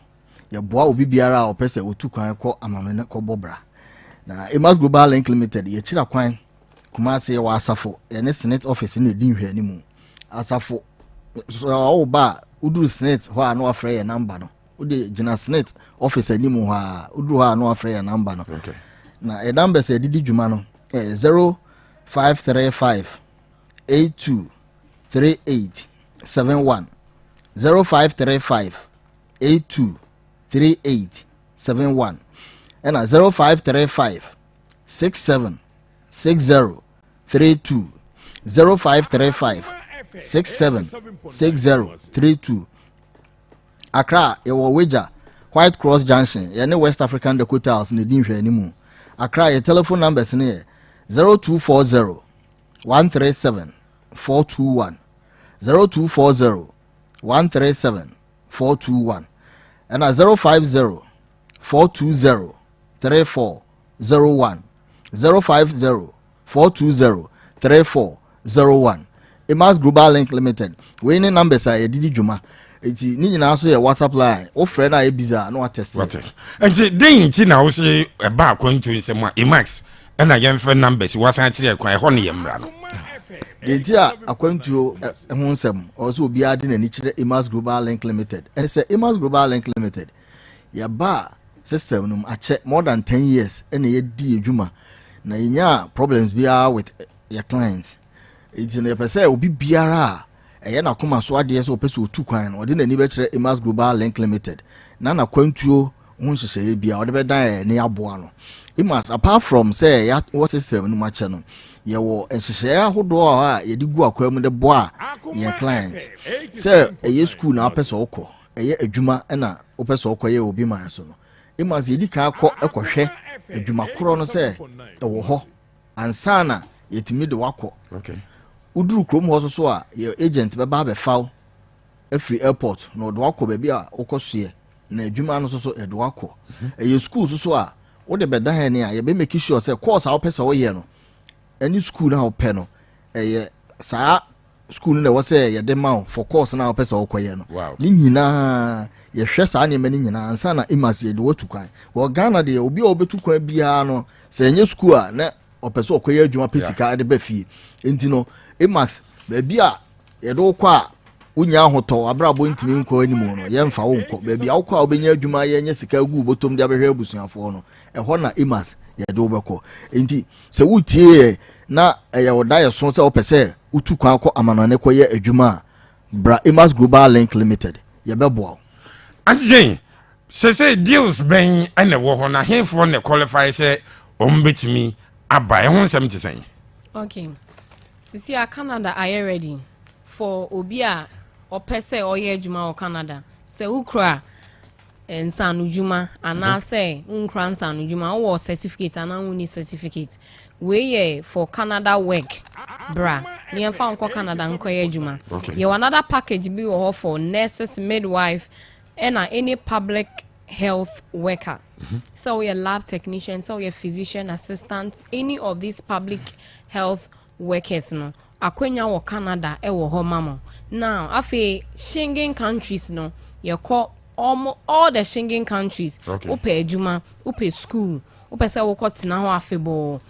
Ye boa obi biara a opese otu kwan ko amamene ko bobra. Na Emax Global Link Limited ye kira kwan kuma se wa asafo ye ne Senate office na di nhwe animu. Asafo so ba uduru Senate ho a no afre ya number no ude gina Senate office animu ho a uduru ho a no afre ya number no. Okay. Na e number say didi dwuma no 0535 82 38 71 0535 82 38 71 and 0535 67 60 32 0535 676032 Accra ewo Weja White Cross Junction ye ne West African Dakota House ne din hwe animu Accra your telephone numbers ne 0240 137 421 0240 137 421 and 050 420 3401 050 420 3401 Emax Global Link Limited. We need numbers are didi juma. Eti ni nyina so ye WhatsApp line. O friend na e biza na wa test. Enti den ti na wo se e ba kwantu nsem a Emax e na ye mfa numbers wasan kire kwan e ho ne yemra no. Den ti a akwantu e ho nsem o so obi ade na ni kire Emax Global Link Limited. E say Emax Global Link Limited. Ya ba system num ache more than 10 years e na ye di adwuma. Na nya problems bia with your clients. It's in the person will be biara ɛyɛ na Akoma so adeɛ sɛ ɔpɛ sɛ otu kwan no ɔde n'ani bɛkyerɛ Emas Global Link Limited na kwantuo ho nhyehyɛeɛ bia ɔde bɛdan ne aboa no Emas apart from sɛ wɔ system no makyɛ no yɛwɔ nhyehyɛeɛ ahodoɔ a yɛde gu akwa mu de boa yɛn client sɛ ɛyɛ school na apɛ sɛ ɔkɔ ɛyɛ adwuma ɛna wopɛ sɛ ɔkɔ yɛ obi man so no Emas yɛdi kan ɛkɔhwɛ adwuma korɔ no sɛ ɛwɔ hɔ ansa na yɛtumi de wakɔ uduru krom hɔ so a yɛ agent bɛba bɛfaw afiri airport na ɔde wakɔ baabi a wokɔ soɛ na adwuma no so yɛde wakɔ ɛyɛ school so a wode bɛda hɛ ne a yɛbɛ make sure sɛ course a wopɛ sɛ woyɛ no ɛne school na wopɛ no ɛyɛ saa school no na ɛwɔ sɛ yɛde ma wo for course na wopɛ sɛ wokɔyɛ no ne nyinaa yɛhwɛ saa nneɛma no nyinaa ansa na Emas yɛde watu kwan wɔ Ghana deɛ obi a wɔbɛtu kwan biara no sɛ ɛnyɛ school a na ɔpɛ sɛ ɔkɔyɛ adwuma pɛ sika de ba fie enti no Emas baabi a yɛde wokɔ a wonya ahotɔ abrabɔ ntimi nkɔ anim no yɛmfa wo nkɔ baabi a wokɔ a wobɛnya adwuma yɛnyɛ sika gu bɔtɔm de abɛhwɛ abusuafoɔ no ɛhɔ na Emas yɛde wobɛkɔ enti sɛ wotie na ɛyɛ wo da yɛ so sɛ wopɛ sɛ wotu kwan kɔ amanɔne kɔyɛ adwuma a bra Emas Global Link Limited yɛbɛboa wo Antigen say deals bɛn ɛna wɔ hɔ na henfoɔ na qualify sɛ ɔmbɛtumi aba ɛho nsɛm te sɛn okay sisi a Canada are you ready for obi a ɔpɛ sɛ ɔyɛ adwuma wɔ Canada sɛ wokura nsano dwuma ana sɛ wonkura nsano dwuma wɔ certificate ana woni certificate we yɛ for Canada work bra ne yɛmfa nkɔ Canada nkɔyɛ adwuma yɛ another package bi wɔ hɔ for nurses midwife and any public health worker so we are lab technician so we are physician assistant any of these public health workers no akwenya wo Canada e wo ho mama now afi Schengen countries no ye call almost all the Schengen countries upe adwuma upe school upe se wo tena ho afebo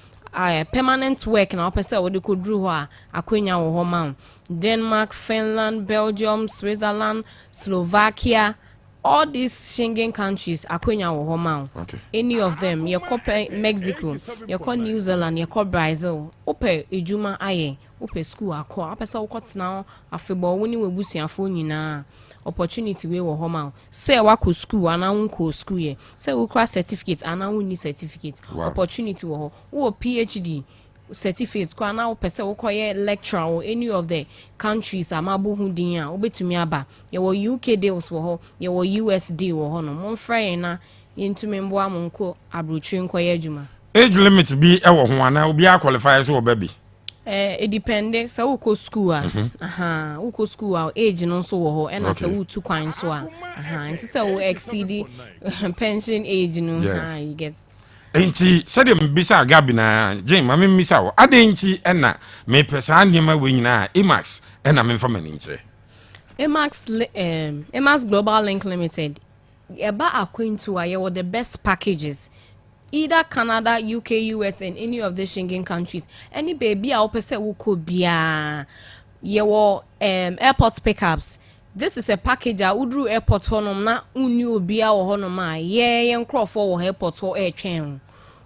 permanent work na upe se wo de kodru ho a akwenya wo ho mama Denmark, Finland, Belgium, Switzerland, Slovakia, all these Schengen countries akwenya wo ho ma any of them ye call Mexico ye call New Zealand ye call Brazil ope ejuma aye ope school akọ apesa wo kotena afebo woni webusuafo nyina opportunity we wo ho ma say wako school ana wonko school ye say wo kra certificate ana woni certificate opportunity wo ho PhD certificate kwa na opese wo koye lecturer or any of the countries amabo hu din a obetumi aba ye wo UK deals wo ho ye wo USD wo ho no mon frɛ na yentumi mbo amonko abrotri nkoye adwuma age limit bi e wo ho ana obi a qualify so obabi it depende sa wo ko school a wo ko school a age no so wo ho e na sa wo tu kwan so a nsi sa wo exceed pension age no you get enti sɛde mbisa Gabi na Jane ma me mbisa wo ade enti ɛna me pesa nneema we nyina Emas ɛna me mfa mani nkyɛ Emas Global Link Limited eba akwentu a ye the best packages either Canada, UK, US and any of the Schengen countries any baby a opese wo ko bia ye wo airport pickups. This is a package a udru airport honom na unni obi a wo honom a ye nkrofo wo airport ho e twen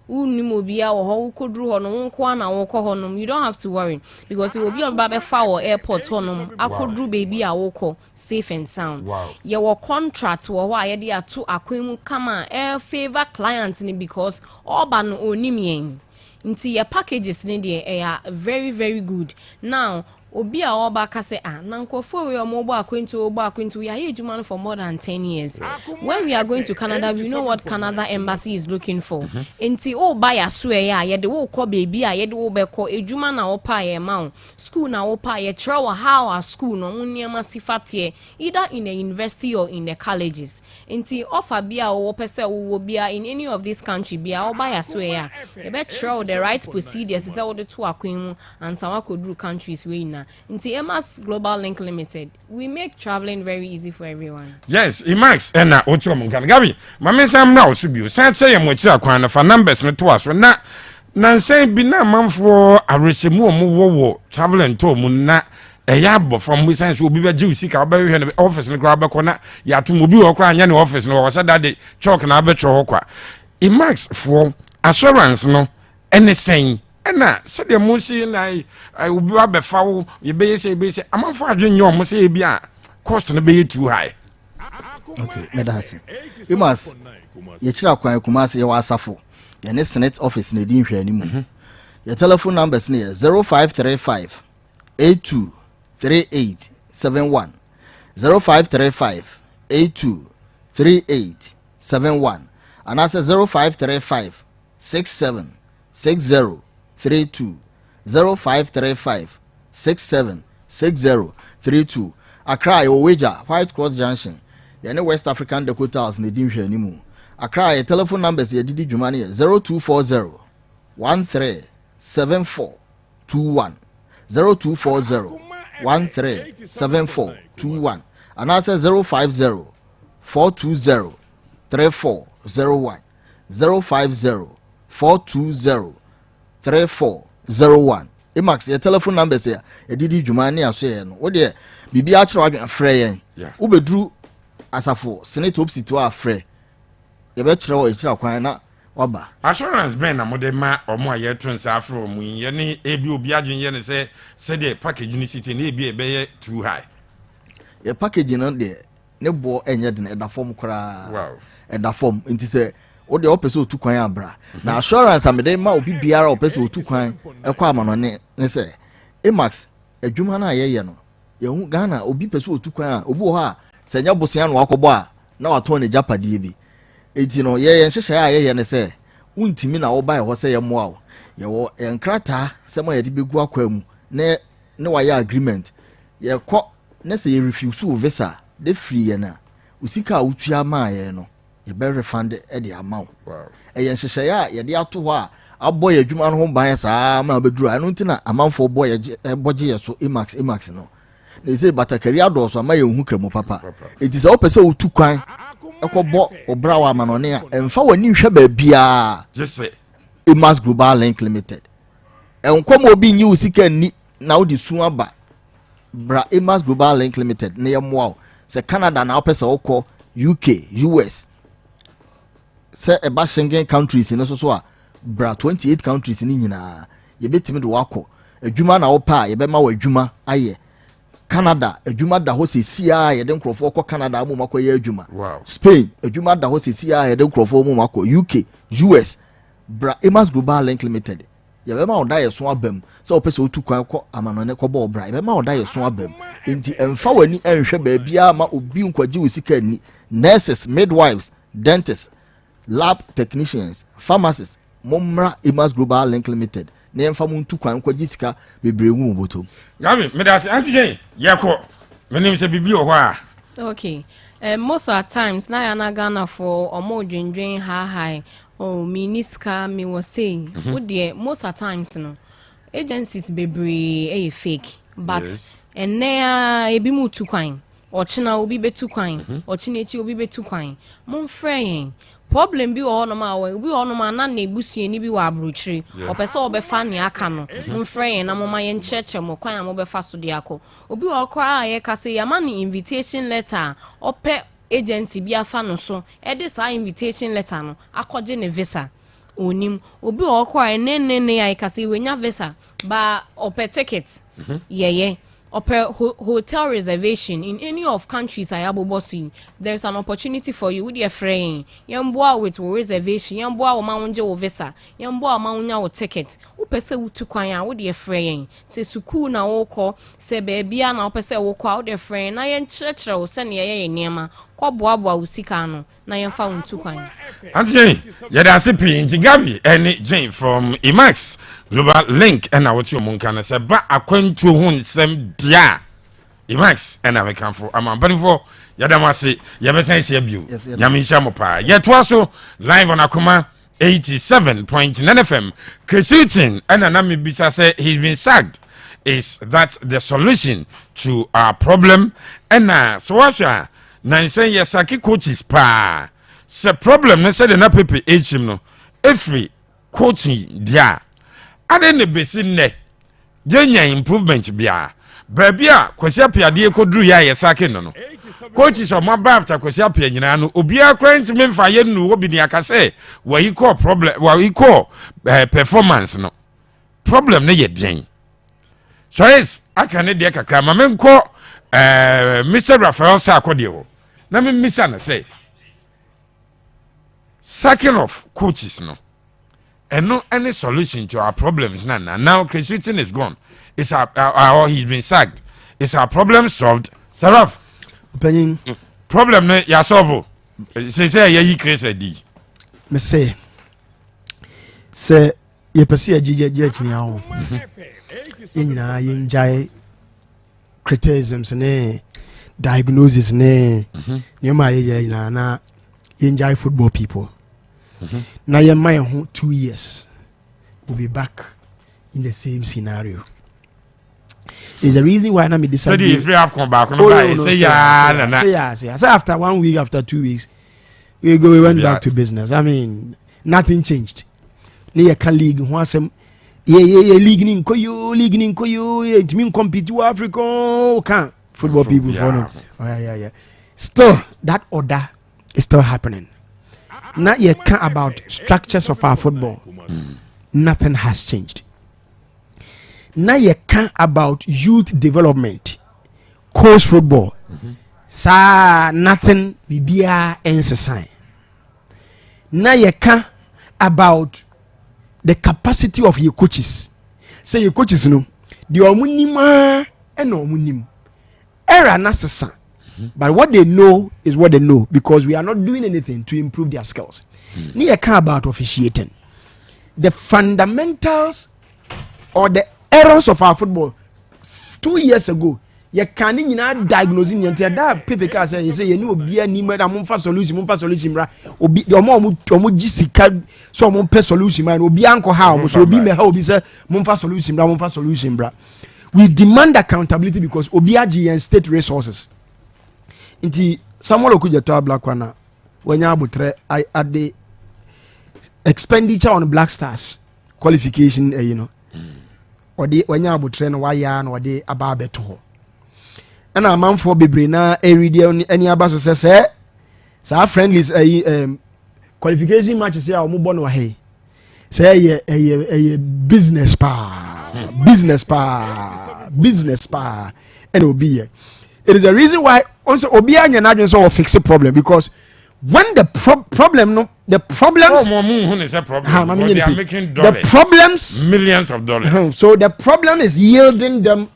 unni obi a wo ho kodru honom nko na wo ko honom you don't have to worry because obi on ba be fa wo airport honom akodru baby a wo ko safe and sound ye wo contract wo ho a ye de ato akwemu kama favor client ni because oba no onim yen nti your packages ni dey are very very good now obi a oba ka say na nkofo we omobo akwentu we are ejuma for more than 10 years when we are going to Canada we know what Canada embassy is looking for nti o buy aswe ya ye de wo ko baby a ye de wo be ko ejuma na wo pa ye ma school na wo pa ye travel how our school no uniema sifate either in a university or in the colleges nti offer bia wo pese wo bia in any of these country bia wo buy aswe ya ye be travel the right procedures is wo de to akwemu and some akodru countries we na into Emas Global Link Limited, we make traveling very easy for everyone. Yes, Emas and na ocho mungana. Gabi, mami sam na osubio. Say ya mochi akwana for numbers me to us. Na say bina manfo aresemu wo traveling to mu na eyabo from we sense obi be jiu sika oba hwe office no kra be kona ya to obi wo kra anya ne office no wo say that chalk na be tro kwa. Emas for assurance no anything ɛna sɛdeɛ mo si na obi wa bɛfa wo yɛbɛyɛ sɛ amanfo adwe nyɛ ɔmo sɛ ebi a cost no bɛyɛ too high. Okay, medase imas yɛkyerɛ kwan Kumasi yɛwɔ asafo yɛne senate office na ɛdi nhwɛ animu your telephone numbers ne yɛ 0535 82 3871 0535 82 3871 anaasɛ 0535 67 60 32 0535 67 60 32 Accra yɛwɔ Wager White Cross Junction yɛne West African Decotals na ɛdi nhwɛ animu Accra yɛ telephone numbers yɛdidi dwuma ne yɛ 0240 137421 0240 137421 anaasɛ 050 420 3401 050 420 3401 Emax yɛ telephone numbers yɛ yɛdidi dwuma ne aso yɛ no wo de bibi akyerɛ wadwen frɛ yɛn wobɛduru asafo senate opposite to afrɛ yɛbɛkyerɛ wɔ ɛkyerɛ kwan na waba assurance ben na mode ma ɔmo a yɛto nsa afrɛ ɔmo yi ne ebi obi adwen yɛ ne sɛ sɛdeɛ package ne city ne ebi ɛbɛyɛ too high yɛ package no deɛ ne boɔ ɛnyɛ de na ɛda fam koraa wow ɛda fam nti sɛ wo deɛ wopɛ sɛ otu kwan abra na assurance amede ma obi biara wopɛ sɛ otu kwan ɛkɔ amanɔne ne sɛ Emax adwuma no a yɛyɛ no yɛhu Ghana obi pɛ sɛ otu kwan a obi wɔ hɔ a sɛ nyɛ bosia no wakɔbɔ a na watɔn ne japadeɛ bi enti no yɛyɛ nhyehyɛ a yɛyɛ ne sɛ wontimi na woba yɛ hɔ sɛ yɛmmoa wo yɛwɔ nkrataa sɛ ma yɛde bɛgu akwa mu ne wayɛ agreement yɛkɔ ne sɛ yɛ refuse wo visa de free yɛ na usika a wotua maa yɛ no yɛbɛ refund de ama wo ɛyɛ nhyehyɛ a yɛde ato hɔ a abɔ yɛ adwuma no ho ban saa ma bɛduru ɛno nti na amanfoɔ bɔgye yɛ so Emax no na ɛsɛ batakari adɔɔso ama yɛ hu kramo papa enti sɛ wopɛ sɛ wotu kwan ɛkɔbɔ ɔbra wɔ amanɔne a ɛmfa w'ani nhwɛ baabiaa Emax Global Link Limited ɛnkɔm obi nyi wo sika nni na wode su aba bra Emax Global Link Limited na yɛmmoa wo sɛ Canada na wopɛ sɛ wokɔ UK US sɛ ɛba Schengen countries no so a bra 28 countries ni nyinaa yɛbɛtumi de wakɔ adwuma na wopɛ a yɛbɛma wɔ adwuma ayɛ Canada adwuma da hɔ sɛsi a yɛde nkurɔfoɔ kɔ Canada mu makɔ yɛ adwuma Spain adwuma da hɔ sɛsi a yɛde nkurɔfoɔ mu makɔ UK US bra Emax Global Link Limited yɛbɛma wo da yɛ so abam sɛ wopɛ sɛ wotu kwan kɔ amanɔne kɔbɔ ɔbra yɛbɛma wo da yɛ so abam enti ɛmfa w'ani ɛnhwɛ baabiaa ma obi nkwagye wo sika ani nurses midwives dentists lab technicians pharmacists mommra Emax Global Link Limited na yɛmfa mu ntu kwan kwagye sika bebree wu botom Gabi medase antigen yɛkɔ menim sɛ bibi wɔ hɔ a okay most of the times na yana Ghana for omo dwendwen high miniska me was saying most of the times no agencies bebree fake but and there ebi mu tu kwan ochina obi betu kwan ochina echi obi betu kwan mon frɛn problem bi wɔ no ma obi wɔ no ma na na ebusue ni bi wɔ abrochiri opese obefa ne aka no mon frɛn na moma ye nkyerɛkyerɛ mo kwan a mo befa so de akɔ obi wɔ kɔ a ye ka se yama ne invitation letter opɛ agency bi afa no so e de sa invitation letter no akɔgye ne visa onim obi wɔ kɔ a ne ai ka se wenya visa ba opɛ ticket yeye hotel reservation in any of countries I abobosi there's an opportunity for you with your friend yamboa with reservation yamboa o ma wonje o visa yamboa ma wonya o ticket wo pese wutu kwan a wo de friend se school na wo kɔ se baabia na wo pese wo kɔ a wo de friend na yen kyerɛkyerɛ wo se ne ye niema kɔ boaboa wo sika no na yemfa wontu kwan Anthony yɛda ase pii nti Gabi and Jane from Emax Global Link and I want you monka na se ba akwantu ho nsɛm dia Emax and I can for am for yɛda mase yɛbɛsan hyɛ bio nyame hyɛ mo pa yɛtoa so live on Akoma 87.9 FM Cresutin and anami bisa say he's been sacked is that the solution to our problem and so washa na say yesaki coaches pa se problem na say the na pepe him no every coaching dia ade ne besi ne genya improvement bia babia kwasi apiade koduru ya yesaki no coaches o ma ba after kwasi apia nyina no obia client memfa ye nu obi ni akase wa equal problem wa equal performance no problem ne yɛ den so yes aka ne deɛ kakra ma menkɔ Mr. Raphael Sarko deɛ hɔ na memmisa no sɛ sacking of coaches no and any solution to our problems now Chris Whitton is gone it's or he's been sacked is our problem solved Saraf opinion problem no ya solve say ya yi Chris adi me say ye pese agije chini awo nyina ye njai criticisms ne diagnosis ne nyoma ye na ye njai football people na ye my 2 years we'll be back in the same scenario. There's a reason why I'm deciding. So if you have come back, say after 1 week, after 2 weeks, we went back to business. I mean, nothing changed. Near can league once league in koyo it mean compete to Africa can football people for yeah. Still that order is still happening. Not yet can about structures of our football. Nothing has changed. Now you can about youth development, coach football. Sa nothing bibia ensign. Now you can about the capacity of your coaches. Say your coaches no, the omunima and omunim. Error necessary. But what they know is what they know because we are not doing anything to improve their skills. Now you can about officiating. The fundamentals or the errors of our football 2 years ago you can't even diagnosing that people say you know be any solution bra obi omo jisika so omo pe solution man obi anko how so obi me how obi say momfa solution bra we demand accountability because obi agi and state resources inti Samuel Okuja to Black Kwana when ya abutre at the expenditure on Black Stars qualification you know or the when you abutre no waya no de aba beto ho and a man for bebre na everyday any aba so say friendlies qualification matches here omo bo no he say business pa and obi here it is a reason why also obi anya na so fix the problem because when the problems they are making dollars, the problems millions of dollars. So the problem is yielding them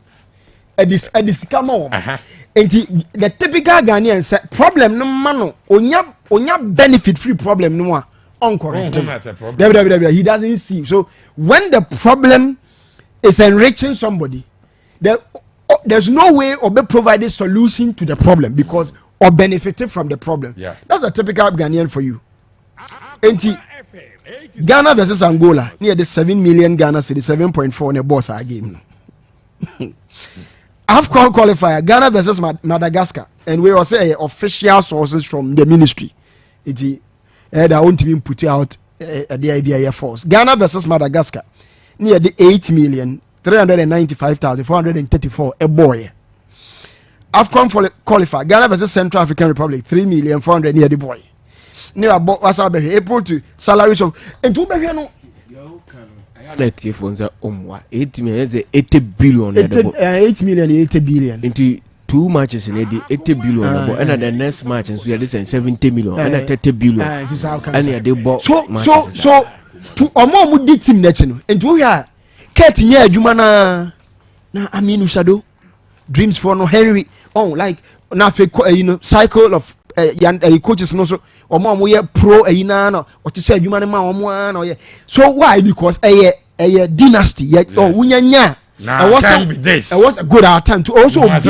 a scam. And the typical Ghanaian say problem no mano onya benefit free problem no uncorrect. He doesn't see. So when the problem is enriching somebody, there's no way or be provided solution to the problem because or benefited from the problem. Yeah. That's a typical Ghanaian for you. Ghana versus Angola near the 7 million Ghana city 7.4 in a boss game. AFCON qualifier Ghana versus Madagascar and we will say official sources from the ministry. It I want to be put out the idea force. Ghana versus Madagascar near the 8,395,434 a boy. AFCON qualifier Ghana versus Central African Republic 3,400,000 near the boy. Near what's up April to salaries of and 2 billion. Let you for 8 million 80 billion 8 million 80 billion into 2 matches in 80 billion and the next match and so you listen 70 million and 30 billion and they bought so to omo mu di team nechi no enti wo ya Kate nya adwuma na Aminu Shadow dreams for no Henry like na fe cycle of coaches no so omo ye pro na no o ti say adwuma ne ma omo na so why because dynasty wunya nya it was a good time to also